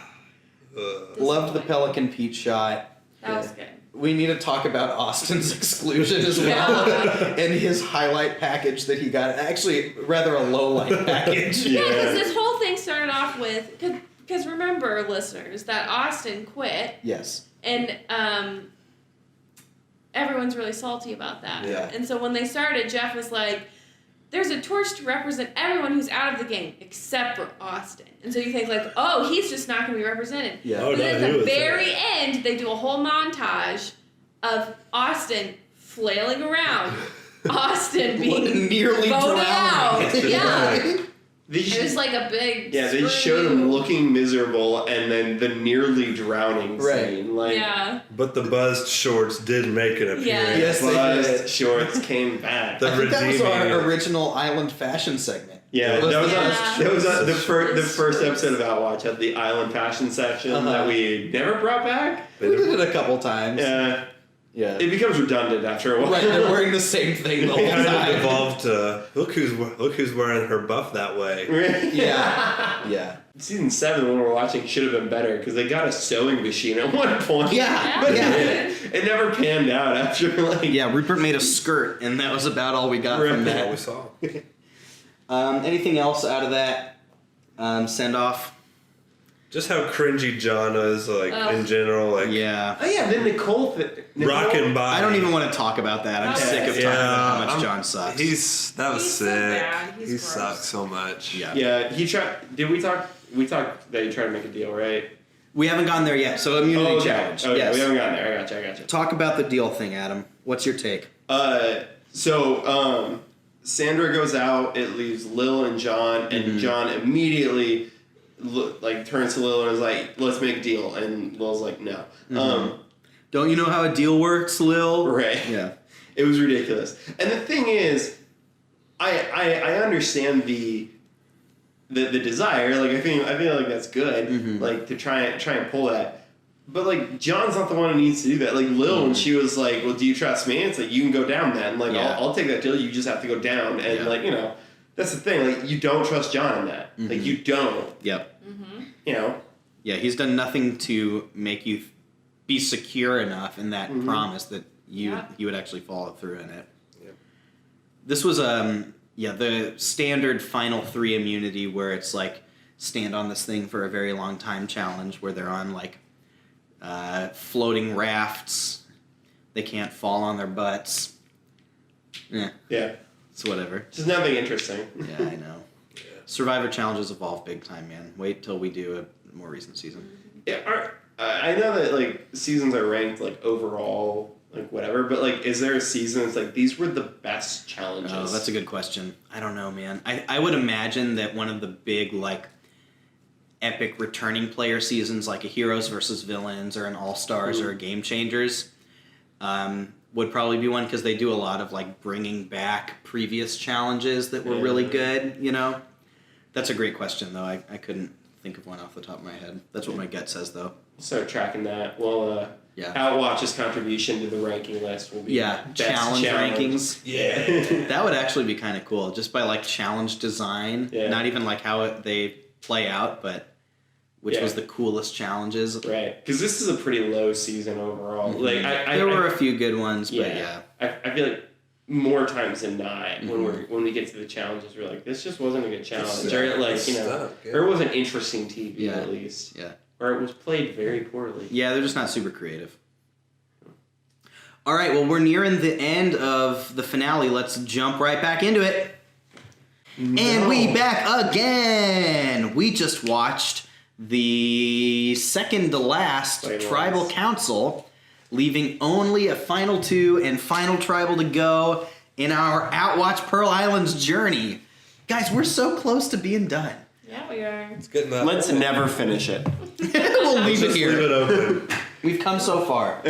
Loved the Pelican Pete shot. That was good. We need to talk about Austin's exclusion as well, and his highlight package that he got. Actually, rather a low light package. Yeah, because this whole thing started off with, because remember, listeners, that Austin quit, Yes. and everyone's really salty about that. Yeah. And so when they started, Jeff was like, there's a torch to represent everyone who's out of the game except for Austin. And so you think like, oh, he's just not going to be represented. Yeah. Oh, But no, then he at the was very end, they do a whole montage of Austin flailing around, Austin being Nearly voted drowning. out. Yeah. They It was like a big Yeah, they screw showed you. him looking miserable, and then the nearly drowning Right. scene. Like, Yeah. But the buzzed shorts did make an appearance. Yeah. Yes, they buzzed did. shorts came back. The I think that was our redeeming- original island fashion segment. Yeah, It was that was the- on, that was on the Shorts. first episode of Outwatch had the island fashion section that we never brought back. We did it a couple times. Yeah, Yeah. it becomes redundant after a while. Right, they're wearing the same thing the whole Kind of time. evolved to look who's wearing her buff that way. Yeah. Season 7, when we're watching, should have been better because they got a sewing machine at one point. Yeah. But Yeah. it never panned out after like. Yeah, Rupert made a skirt, and that was about all we got from That's that. what we saw. Anything else out of that send off? Just how cringy John is, like Ugh. in general, like Yeah. Oh yeah, then Nicole. rocking by. I don't even want to talk about that. I'm Okay. sick of talking about how much I'm- John sucks. That was He's so sick. bad. He's He gross. sucks so much. Yeah. Yeah, he tried. Did we talk? We talked that he tried to make a deal, right? We haven't gone there yet. So immunity challenge. Okay, Yes. we haven't gotten there. I gotcha. Talk about the deal thing, Adam. What's your take? So Sandra goes out. It leaves Lil and John, and John immediately turns to Lil and is like, "Let's make a deal." And Lil's like, "No." Don't you know how a deal works, Lil? Right. Yeah. It was ridiculous. And the thing is, I understand the desire. Like I feel like that's good. Like to try and pull that. But like John's not the one who needs to do that. Like Lil, when she was like, "Well, do you trust me?" It's like, you can go down then. Like I'll take that deal. You just have to go down. And like that's the thing. Like you don't trust John in that. Like you don't. Yep. Yeah, he's done nothing to make you be secure enough in that promise that you would actually follow through in it. Yep. This was the standard final 3 immunity where it's like stand on this thing for a very long time challenge where they're on like floating rafts. They can't fall on their butts. Yeah. It's whatever. Just nothing interesting. Yeah, I know. Survivor challenges evolve big time, man. Wait till we do a more recent season. Yeah, I know that like seasons are ranked like overall, like whatever, but like is there a season that's like these were the best challenges? Oh, that's a good question. I don't know, man. I would imagine that one of the big like epic returning player seasons, like a Heroes versus Villains or an All Stars or a Game Changers, would probably be one because they do a lot of like bringing back previous challenges that were really good. That's a great question though. I couldn't think of one off the top of my head. That's what my gut says though. Start tracking that. Well, Outwatch's contribution to the ranking list will be best challenge rankings. Yeah, that would actually be kind of cool, just by like challenge design, not even like how they play out, but which was the coolest challenges. Right, because this is a pretty low season overall. Like there were a few good ones, but I feel like more times than not when we get to the challenges, we're like, this just wasn't a good challenge, or like or it wasn't interesting TV at least. Yeah. Or it was played very poorly. Yeah, they're just not super creative. All right, well, we're nearing the end of the finale. Let's jump right back into it. No. And we back again. We just watched the second to last Tribal Council, leaving only a final 2 and final tribal to go in our Outwatch Pearl Islands journey. Guys, we're so close to being done. Yeah, we are. It's good enough. Let's never finish it. We'll leave it here. Leave it open. We've come so far.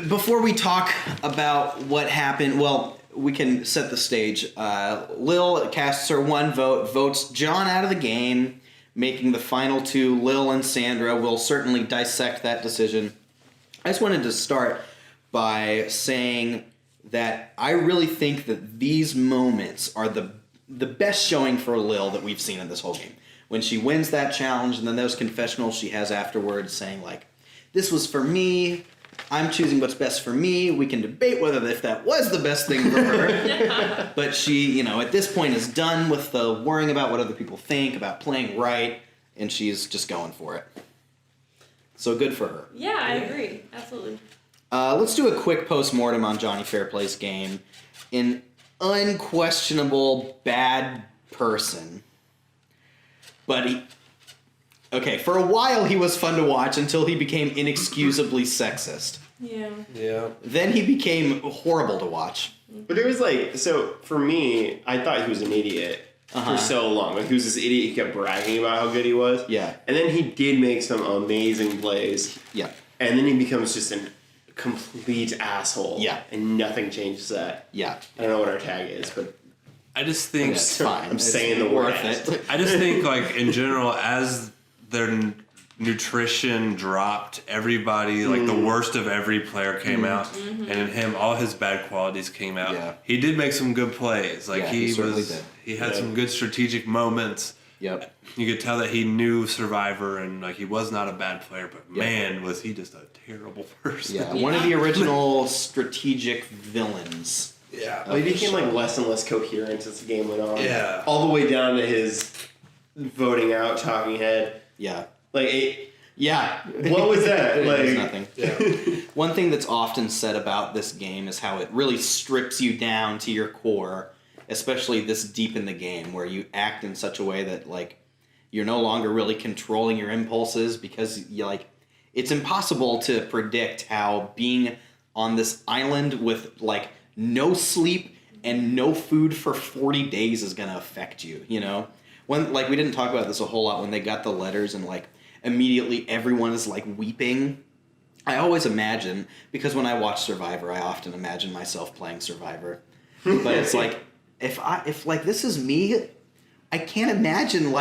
Before we talk about what happened, well, we can set the stage. Lil casts her 1 vote, votes John out of the game, making the final 2 Lil and Sandra. We'll certainly dissect that decision. I just wanted to start by saying that I really think that these moments are the best showing for Lil that we've seen in this whole game. When she wins that challenge, and then those confessionals she has afterwards saying, like, this was for me, I'm choosing what's best for me. We can debate whether if that was the best thing for her. But she, at this point is done with the worrying about what other people think, about playing right, and she's just going for it. So good for her. Yeah, I agree. Absolutely. Let's do a quick post-mortem on Johnny Fairplay's game. An unquestionable bad person. But for a while he was fun to watch until he became inexcusably sexist. Yeah. Then he became horrible to watch. But it was like, so for me, I thought he was an idiot for so long. Like he was this idiot, he kept bragging about how good he was. Yeah. And then he did make some amazing plays. Yeah. And then he becomes just a complete asshole. Yeah. And nothing changes that. Yeah. I don't know what our tag is, but I just think it's fine. I'm saying the word worth it. I just think, like, in general, as their nutrition dropped, everybody, like, the worst of every player came out, and in him, all his bad qualities came out. Yeah. He did make some good plays. Like, he certainly did. He had some good strategic moments. Yep. You could tell that he knew Survivor, and, like, he was not a bad player, but, man, was he just a terrible person. Yeah, one of the original strategic villains. Yeah. well, he became like less and less coherent as the game went on. Yeah. All the way down to his voting out talking head. Yeah. Like, Yeah. what was that? It was Like, nothing. Yeah. One thing that's often said about this game is how it really strips you down to your core, especially this deep in the game, where you act in such a way that, like, You're no longer really controlling your impulses because it's impossible to predict how being on this island with no sleep and no food for 40 days is going to affect you, When we didn't talk about this a whole lot when they got the letters and immediately everyone is weeping. I always imagine, because when I watch Survivor, I often imagine myself playing Survivor. But it's if this is me, I can't imagine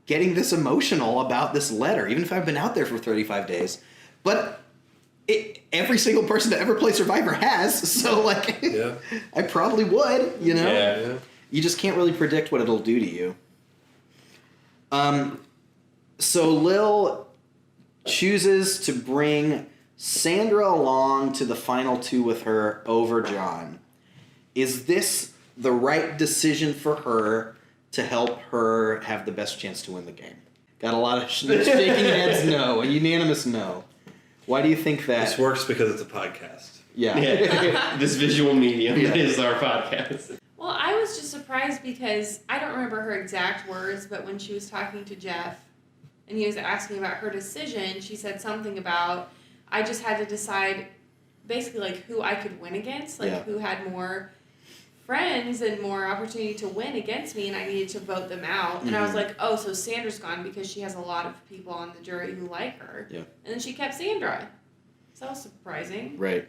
getting this emotional about this letter, even if I've been out there for 35 days. But every single person to ever play Survivor has, so Yeah. I probably would, Yeah. You just can't really predict what it'll do to you. So Lil chooses to bring Sandra along to the final 2 with her over John. Is this the right decision for her to help her have the best chance to win the game? Got a lot of shaking heads no, a unanimous no. Why do you think that? This works because it's a podcast. Yeah. This visual medium is our podcast. Well, I was just surprised because I don't remember her exact words, but when she was talking to Jeff and he was asking about her decision, she said something about, I just had to decide basically who I could win against, who had more friends and more opportunity to win against me, and I needed to vote them out. And I was like, oh, so Sandra's gone because she has a lot of people on the jury who like her. Yeah. And then she kept Sandra. So that was surprising. Right.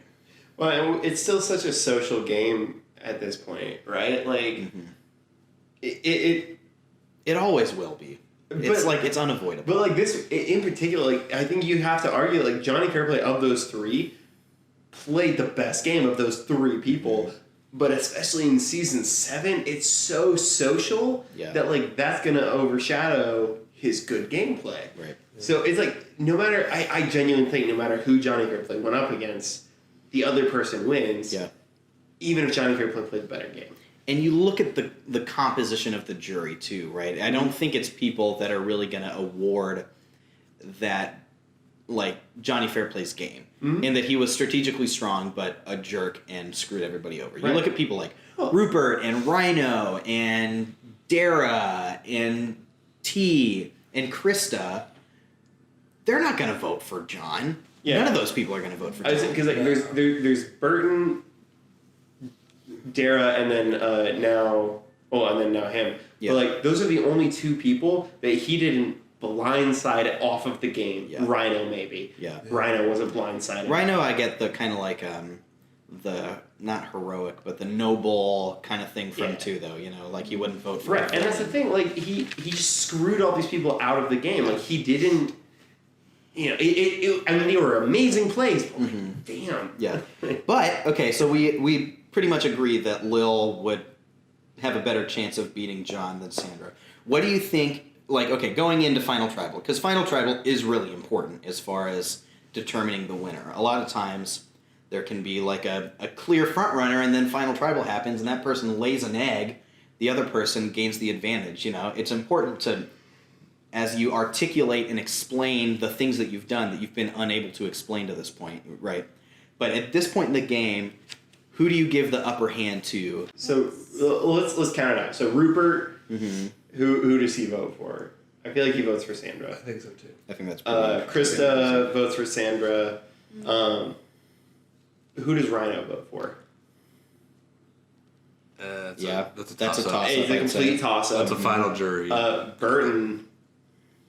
Well, it's still such a social game at this point, right? It always will be. It's it's unavoidable. But this in particular, I think you have to argue Johnny Fairplay of those 3 played the best game of those 3 people. But especially in season 7, it's so social that that's gonna overshadow his good gameplay. Right. So it's no matter I genuinely think no matter who Johnny Fairplay went up against, the other person wins. Yeah. Even if Johnny Fairplay played the better game. And you look at the composition of the jury too, right? I don't think it's people that are really gonna award that Johnny Fairplay's game, and that he was strategically strong but a jerk and screwed everybody over. You look at people like Rupert and Rhino and Dara and T and Krista. They're not going to vote for John. Yeah. None of those people are going to vote for John. Because there's Burton, Dara, and then now him. Yeah. But those are the only 2 people that he didn't blindside off of the game. Yeah. Rhino maybe. Yeah. Rhino wasn't blindsided. Rhino, I get the kind of the not heroic but the noble kind of thing from 2 though. He wouldn't vote for. Right, and that's the thing. He screwed all these people out of the game. He didn't. I mean, they were amazing plays. But damn. Yeah. But okay, so we pretty much agree that Lil would have a better chance of beating John than Sandra. What do you think? Going into Final Tribal, because Final Tribal is really important as far as determining the winner. A lot of times there can be a clear front runner, and then Final Tribal happens, and that person lays an egg, the other person gains the advantage. It's important to, as you articulate and explain the things that you've done that you've been unable to explain to this point, right? But at this point in the game, who do you give the upper hand to? So let's count it out. So Rupert. Who does he vote for? I feel like he votes for Sandra. I think so too. I think that's Krista votes for Sandra. Who does Rhino vote for? That's a toss-up. It's a complete toss-up. That's a final jury. Burton,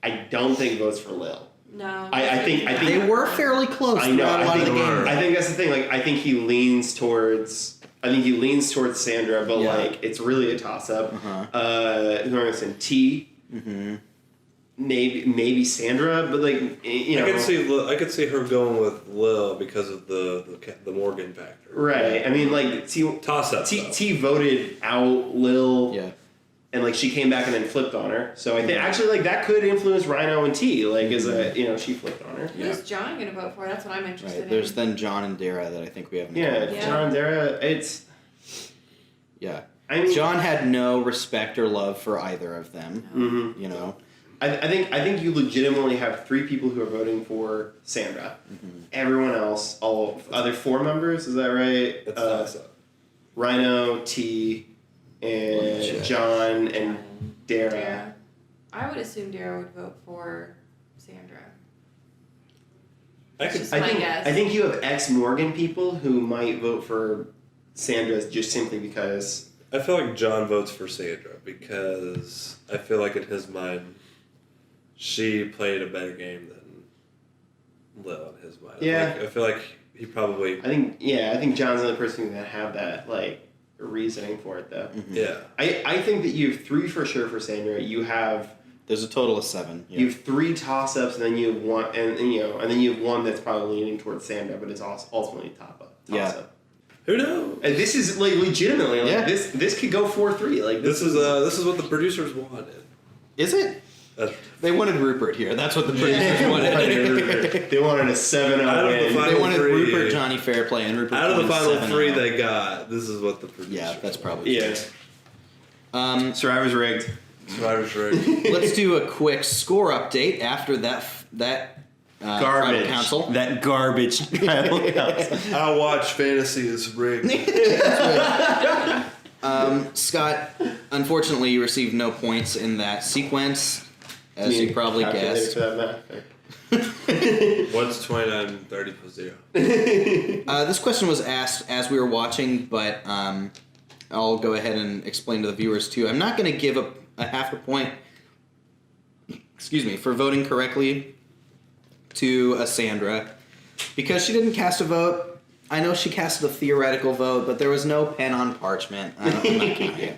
I don't think votes for Lil. No. I think they were fairly close. I know. A lot of the game. I think that's the thing. I think he leans towards Sandra, but it's really a toss up. Who am I gonna say? T. Maybe Sandra, but I could see her going with Lil because of the Morgan factor. Right. I mean, toss up. T voted out Lil. Yeah. And she came back and then flipped on her. So I think actually that could influence Rhino and T. She flipped on her. Who's John gonna vote for? That's what I'm interested in. There's then John and Dara that I think we haven't. John and Dara. It's. Yeah. I mean, John had no respect or love for either of them. I think you legitimately have 3 people who are voting for Sandra. Everyone else, all other 4 members, is that right? That's Rhino, T, and John and Dara. I would assume Dara would vote for Sandra. I could. Just my guess. I think you have ex-Morgan people who might vote for Sandra just simply because. I feel like John votes for Sandra because I feel like in his mind, she played a better game than Lil in his mind. Yeah. I feel like he probably. I think John's the only person who's gonna have that reasoning for it though. Mm-hmm. Yeah. I think that you have 3 for sure for Sandra. You have There's a total of 7. Yeah. you have 3 toss-ups, and then you have one, and then you have one that's probably leaning towards Sandra, but it's also ultimately a toss-up. Yeah. Who knows? And this is legitimately Yeah. this could go 4-3. This is what the producers wanted. Is it? That's, They wanted Rupert here. That's what the producers wanted. They wanted a 7-0 Out of the win. final They wanted 3. Rupert, Johnny Fairplay, and Rupert. out of the won final 7-0. 3 they got, this is what the producers. Yeah, that's probably Yeah. true. Survivor's rigged. Survivor's rigged. Let's do a quick score update after that tribal Garbage. council. That garbage tribal council. Outwatch Fantasy is rigged. Scott, unfortunately, you received no points in that sequence, as you probably Calculator guessed. for that math. What's 29 30 plus 0? This question was asked as we were watching, but I'll go ahead and explain to the viewers too. I'm not going to give a half a point, for voting correctly to Sandra, because she didn't cast a vote. I know she casted a theoretical vote, but there was no pen on parchment. I'm not counting it.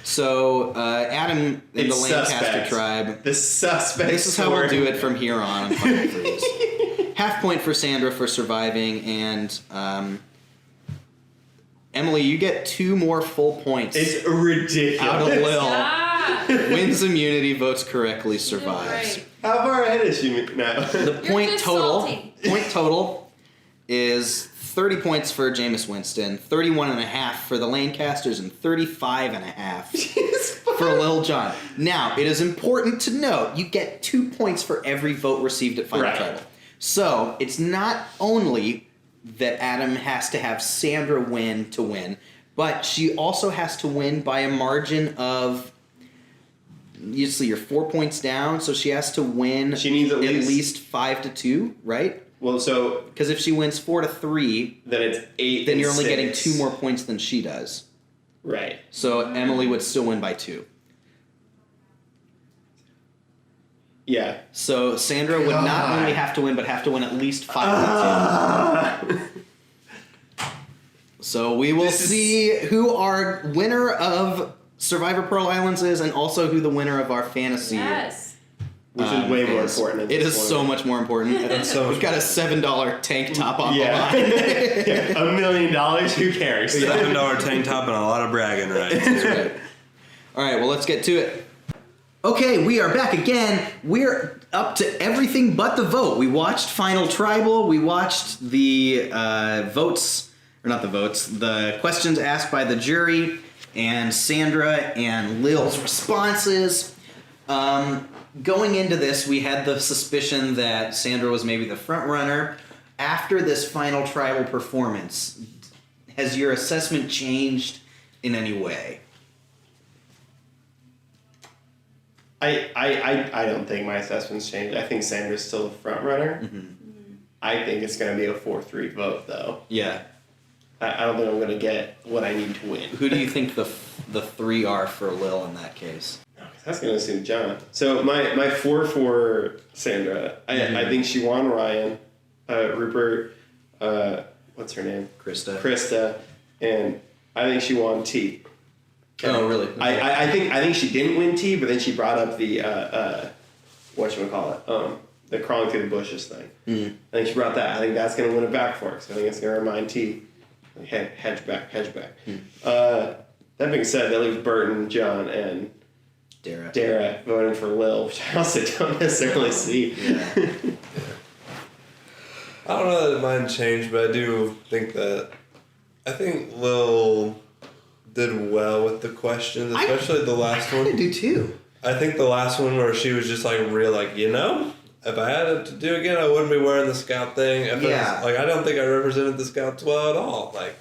So Adam in the It's Lancaster suspect. tribe. The suspect. This is how we'll do it from here on. Final threes. Half point for Sandra for surviving, and Emily, you get 2 more full points. It's ridiculous. Out of Lil. Ah! Wins immunity, votes correctly, survives. Right. How far ahead is she now? The You're point just total salty. is 30 points for Jameis Winston, 31.5 for the Lancasters, and 35.5 for Lil Jon. Now, it is important to note you get 2 points for every vote received at Final Right. Tribal. So it's not only that Adam has to have Sandra win to win, but she also has to win by a margin of. You see, you're 4 points down, so she has to win. She needs at least 5-2, right? Well, so Because if she wins 4-3, then it's 8. then and you're only 6. getting 2 more points than she does. Right. So Emily would still win by 2. Yeah. So Sandra would not God. only have to win, but have to win at least 5-2. So we will This is- see who our winner of Survivor Pearl Islands is, and also who the winner of our fantasy Yes. Which is way more is. important. At It this is point. so much more important. so We've got a $7 tank top on Yeah. the line. $1 million. Who cares? $7 tank top and a lot of bragging rights. That's right. All right, well, let's get to it. Okay, we are back again. We're up to everything but the vote. We watched Final Tribal. We watched the the questions asked by the jury, and Sandra and Lil's responses. Going into this, we had the suspicion that Sandra was maybe the front runner. After this Final Tribal performance, has your assessment changed in any way? I don't think my assessment's changed. I think Sandra's still the front runner. I think it's going to be a 4-3 vote, though. Yeah. I don't think I'm going to get what I need to win. Who do you think the 3 are for Lil in that case? That's going to assume John. So my 4 for Sandra, I think she won Ryan, Rupert, what's her name? Krista, and I think she won T. Oh, really? I think she didn't win T, but then she brought up the whatchamacallit, the crawling through the bushes thing. Mm. I think she brought that. I think that's going to win it back for her. So I think it's going to remind T. Hedge back. That being said, that leaves Burton, John, and Dara voting for Lil, which I also don't necessarily see. Yeah. I don't know that mine changed, but I do think that I think Lil did well with the questions, especially the last one. I do too. I think the last one where she was just like real, like, if I had it to do again, I wouldn't be wearing the scout thing. Yeah. I don't think I represented the scouts well at all. Like,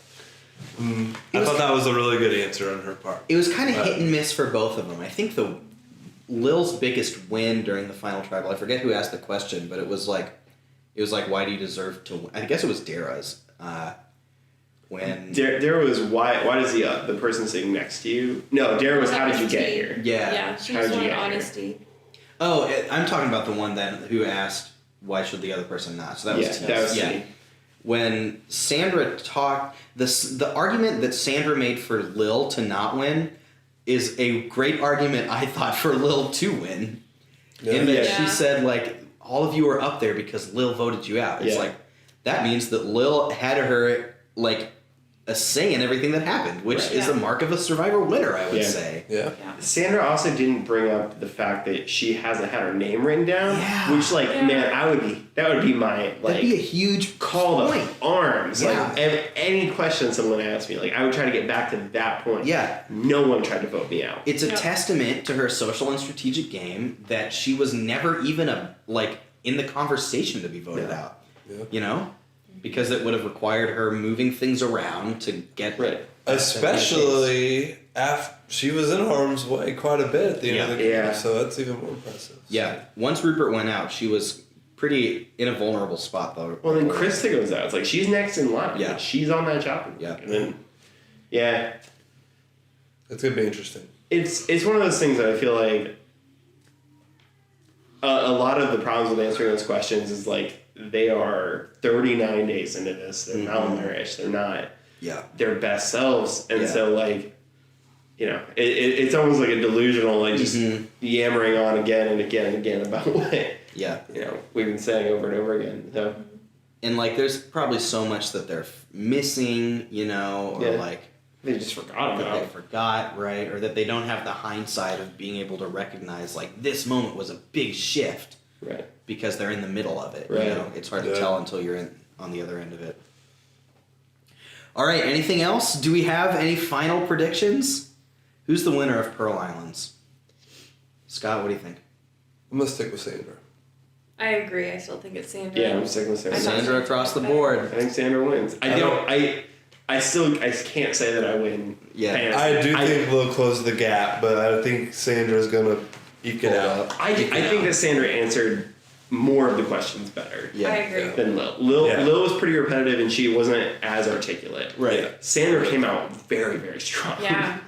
I thought that was a really good answer on her part. It was kind of hit and miss for both of them. I think the Lil's biggest win during the final tribal. I forget who asked the question, but it was like, why do you deserve to win? I guess it was Dara's. When Dara was why does the person sitting next to you? No, Dara was how did you get here? Yeah, she How was did you on get here? honesty. Oh, I'm talking about the one then who asked why should the other person not. So that was T. that was yeah. T. When Sandra talked, the argument that Sandra made for Lil to not win is a great argument, I thought, for Lil to win. In that she said, like, all of you are up there because Lil voted you out. It's like, that means that Lil had her, like, a say in everything that happened, which is the mark of a Survivor winner, I would say. Yeah. Sandra also didn't bring up the fact that she hasn't had her name written down, which, like, man, that would be my, like, that'd be a huge call point. to arms. Yeah. Like, any question someone asked me, like, I would try to get back to that point. Yeah. No one tried to vote me out. It's a testament to her social and strategic game that she was never even in the conversation to be voted out. Yeah. You know? Because it would have required her moving things around to get Especially after she was in harm's way quite a bit at the end of the game, so that's even more impressive. Yeah. Once Rupert went out, she was pretty in a vulnerable spot though. Well, then Krista goes out. It's like she's next in line. Yeah. Like, she's on that chopping block. Yeah. And then, It's gonna be interesting. It's one of those things that I feel like a lot of the problems with answering those questions is like they are 39 days into this. They're malnourished. They're not their best selves. And so, like, you know, it's almost like a delusional, like, just yammering on again and again and again about what, you know, we've been saying over and over again. So, and, like, there's probably so much that they're missing, you know, or, like... They just forgot about it. They forgot, right? Or that they don't have the hindsight of being able to recognize, like, this moment was a big shift. Right. Because they're in the middle of it. Right. You know, it's hard to tell until you're on the other end of it. All right, anything else? Do we have any final predictions? Who's the winner of Pearl Islands? Scott, what do you think? I'm gonna stick with Sandra. I agree. I still think it's Sandra. Yeah, I'm sticking with Sandra. Sandra across the board. I think Sandra wins. I can't say that I win. Yeah. I think we'll close the gap, but I think Sandra's gonna eke it out. I think that Sandra answered more of the questions better. Yeah. I agree. Than Lil. Lil was pretty repetitive and she wasn't as articulate. Right. Sandra came out very, very strong. Yeah.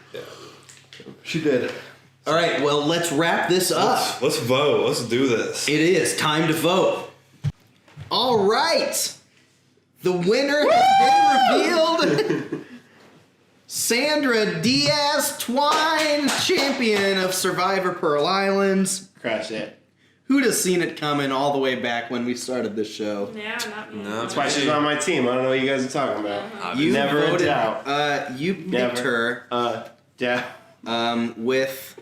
She did. All right, well, let's wrap this up. Let's vote. Let's do this. It is time to vote. All right. The winner has been revealed. Sandra Diaz Twine, champion of Survivor Pearl Islands. Crush it. Who'd have seen it coming all the way back when we started this show? Yeah, not me. No, That's why she's on my team. I don't know what you guys are talking about. You Never in voted, doubt. you picked her Yeah. with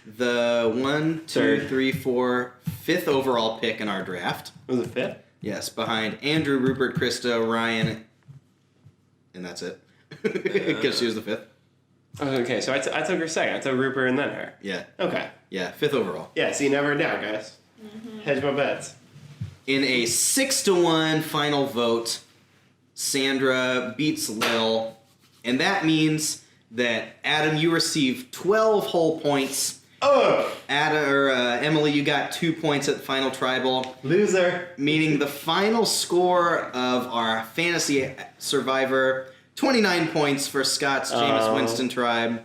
the 5th overall pick in our draft. Was it 5th? Yes, behind Andrew, Rupert, Krista, Ryan, and that's it. Because she was the 5th. Oh, okay, so I took her second. I took Rupert and then her. Yeah. Okay. Yeah, 5th overall. Yeah, see, never in doubt, guys. Hedge my bets. In a 6-1 final vote, Sandra beats Lil, and that means that Adam, you receive 12 whole points. Emily, you got 2 points at the final tribal. Loser. Meaning the final score of our fantasy Survivor, 29 points for Scott's Jameis Winston tribe,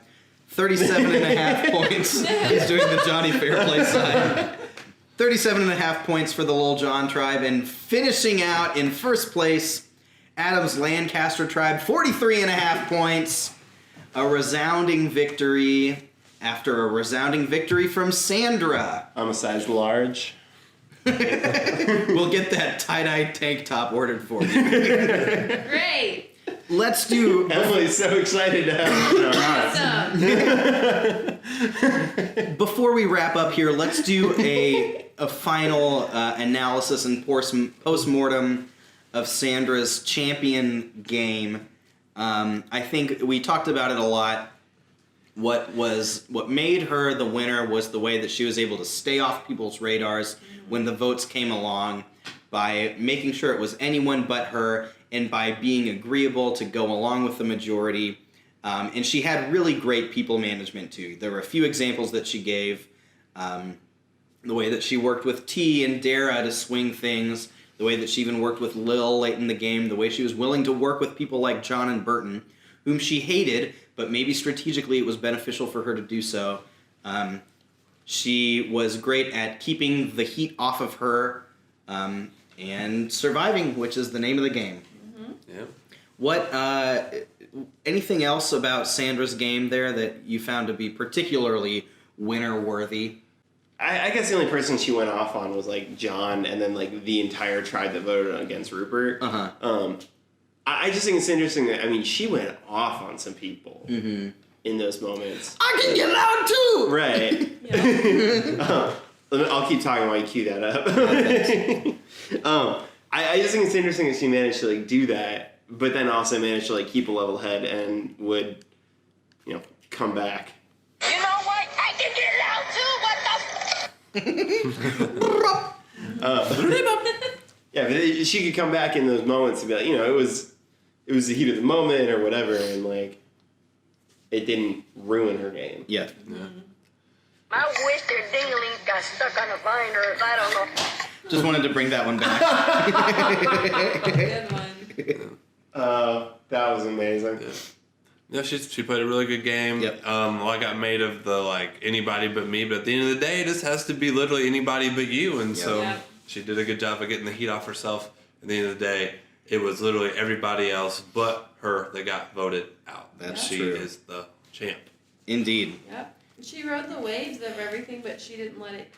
37.5 points. He's doing the Johnny Fairplay side. 37.5 points for the Lil Jon tribe, and finishing out in first place, Adam's Lancaster tribe, 43.5 points. A resounding victory after a resounding victory from Sandra. I'm a size large. We'll get that tie-dye tank top ordered for you. Great. Let's do... Emily's so excited to have her. Awesome. Before we wrap up here, let's do a final analysis and post-mortem of Sandra's champion game. I think we talked about it a lot. What made her the winner was the way that she was able to stay off people's radars when the votes came along by making sure it was anyone but her and by being agreeable to go along with the majority. And she had really great people management too. There were a few examples that she gave The way that she worked with T and Dara to swing things, the way that she even worked with Lil late in the game, the way she was willing to work with people like John and Burton, whom she hated, but maybe strategically it was beneficial for her to do so. She was great at keeping the heat off of her and surviving, which is the name of the game. Mm-hmm. Yeah. What, anything else about Sandra's game there that you found to be particularly winner-worthy? I guess the only person she went off on was like John, and then like the entire tribe that voted against Rupert. I just think it's interesting that she went off on some people in those moments. I can get loud too. Right. I'll keep talking while you cue that up. I just think it's interesting that she managed to like do that, but then also managed to like keep a level head and would, come back. You know what? I can get loud too. What the? Yeah, but she could come back in those moments and be like, it was the heat of the moment or whatever, and like it didn't ruin her game. Yeah. I wish their dinglings got stuck on a vine, or I don't know. Just wanted to bring that one back. Good one. That was amazing. Yeah, she played a really good game. Yep. I got made of the anybody but me, but at the end of the day, this has to be literally anybody but you, and so Yep. she did a good job of getting the heat off herself. At the end of the day, it was literally everybody else but her that got voted out. That's she true. is the champ. Indeed. Yep. She rode the waves of everything, but she didn't let it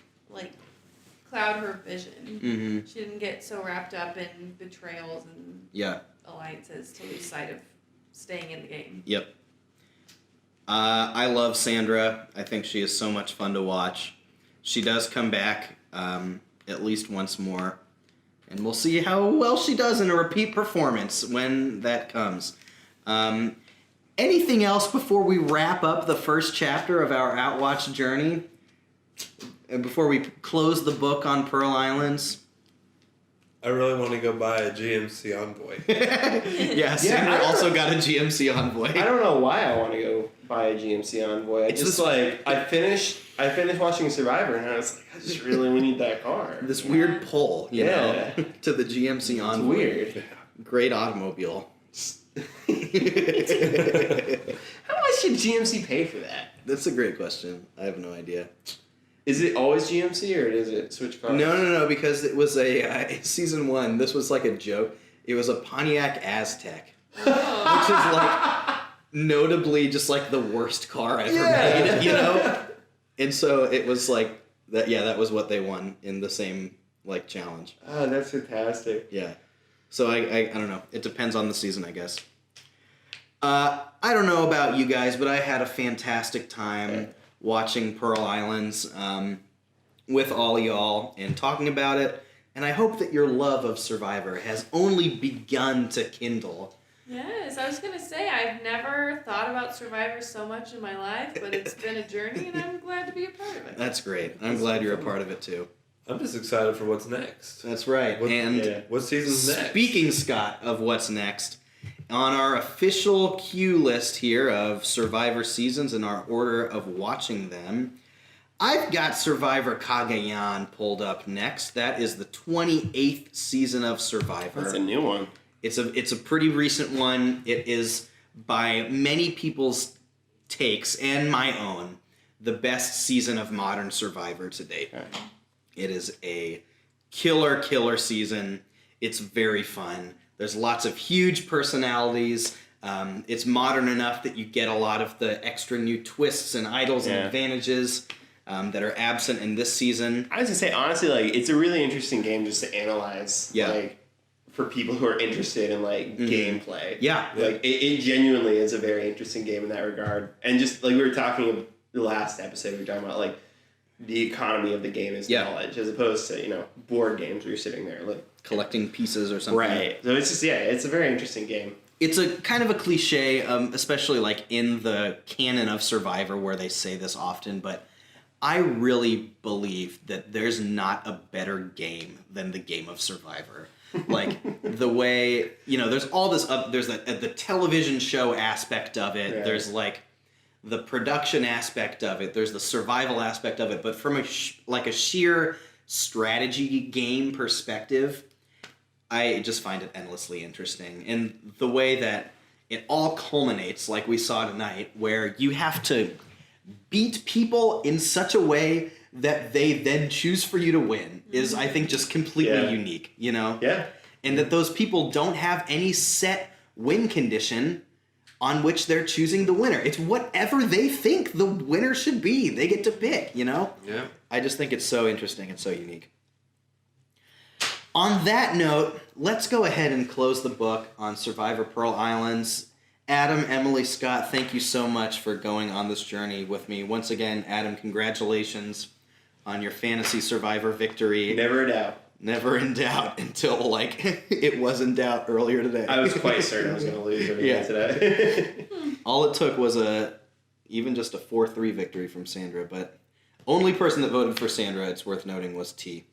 cloud her vision. Mm-hmm. She didn't get so wrapped up in betrayals and Yeah. alliances to lose sight of staying in the game. Yep. I love Sandra. I think she is so much fun to watch. She does come back at least once more. And we'll see how well she does in a repeat performance when that comes. Anything else before we wrap up the first chapter of our Outwatch journey? Before we close the book on Pearl Islands? I really want to go buy a GMC Envoy. Yeah, Sandra also got a GMC Envoy. I don't know why I want to go buy a GMC Envoy. It's Just this- I finished watching Survivor, and I was like, I just really need that car. This weird pull, you know, to the GMC It's Envoy. weird. Great automobile. How much should GMC pay for that? That's a great question. I have no idea. Is it always GMC or does it switch cars? No, because it was a season 1. This was like a joke. It was a Pontiac Aztec, which is notably just the worst car ever made, And so it was that. Yeah, that was what they won in the same challenge. Oh, that's fantastic. Yeah. So I don't know. It depends on the season, I guess. I don't know about you guys, but I had a fantastic time watching Pearl Islands with all y'all and talking about it. And I hope that your love of Survivor has only begun to kindle. Yes, I was going to say, I've never thought about Survivor so much in my life, but it's been a journey, and I'm glad to be a part of it. That's great. I'm glad you're a part of it, too. I'm just excited for what's next. That's right. What season's next? Speaking, Scott, of what's next, on our official queue list here of Survivor seasons in our order of watching them, I've got Survivor Cagayan pulled up next. That is the 28th season of Survivor. That's a new one. It's a pretty recent one. It is, by many people's takes and my own, the best season of modern Survivor to date. Okay. It is a killer season. It's very fun. There's lots of huge personalities. It's modern enough that you get a lot of the extra new twists and idols and advantages that are absent in this season. I was gonna say, honestly, it's a really interesting game just to analyze. Yeah. For people who are interested in gameplay. Yeah. It genuinely is a very interesting game in that regard. And just we were talking the last episode, we were talking about the economy of the game is knowledge, as opposed to board games where you're sitting there Collecting pieces or something. Right. So it's just it's a very interesting game. It's a kind of a cliche, especially in the canon of Survivor where they say this often, but I really believe that there's not a better game than the game of Survivor. The way, there's all this there's the television show aspect of it. Yeah. There's the production aspect of it, there's the survival aspect of it, but from a sheer strategy game perspective, I just find it endlessly interesting. And the way that it all culminates, like we saw tonight, where you have to beat people in such a way that they then choose for you to win is, I think, just completely unique, you know? Yeah. And that those people don't have any set win condition on which they're choosing the winner. It's whatever they think the winner should be. They get to pick, you know? Yeah. I just think it's so interesting and so unique. On that note, let's go ahead and close the book on Survivor Pearl Islands. Adam, Emily, Scott, thank you so much for going on this journey with me. Once again, Adam, congratulations on your fantasy Survivor victory. Never a doubt. Never in doubt until, it was in doubt earlier today. I was quite certain I was going to lose everything today. All it took was even just a 4-3 victory from Sandra, but only person that voted for Sandra, it's worth noting, was T.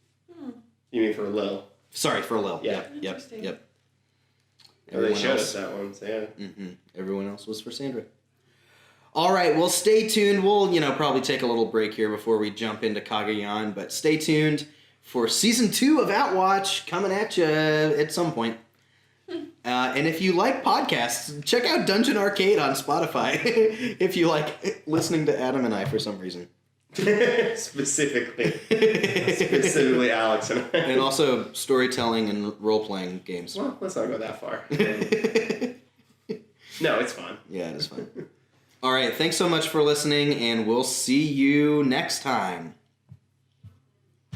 You mean for Lil? Sorry, for Lil. Yeah. Yep. Oh, they showed us that one, so yeah. Mm-hmm. Everyone else was for Sandra. All right, well, stay tuned. We'll, probably take a little break here before we jump into Kagayan, but stay tuned for Season 2 of Outwatch coming at you at some point. And if you like podcasts, check out Dungeon Arcade on Spotify if you like listening to Adam and I for some reason. Specifically Alex and I. And also storytelling and role-playing games. Well, let's not go that far. No, it's fun. Yeah, it is fun. All right, thanks so much for listening, and we'll see you next time.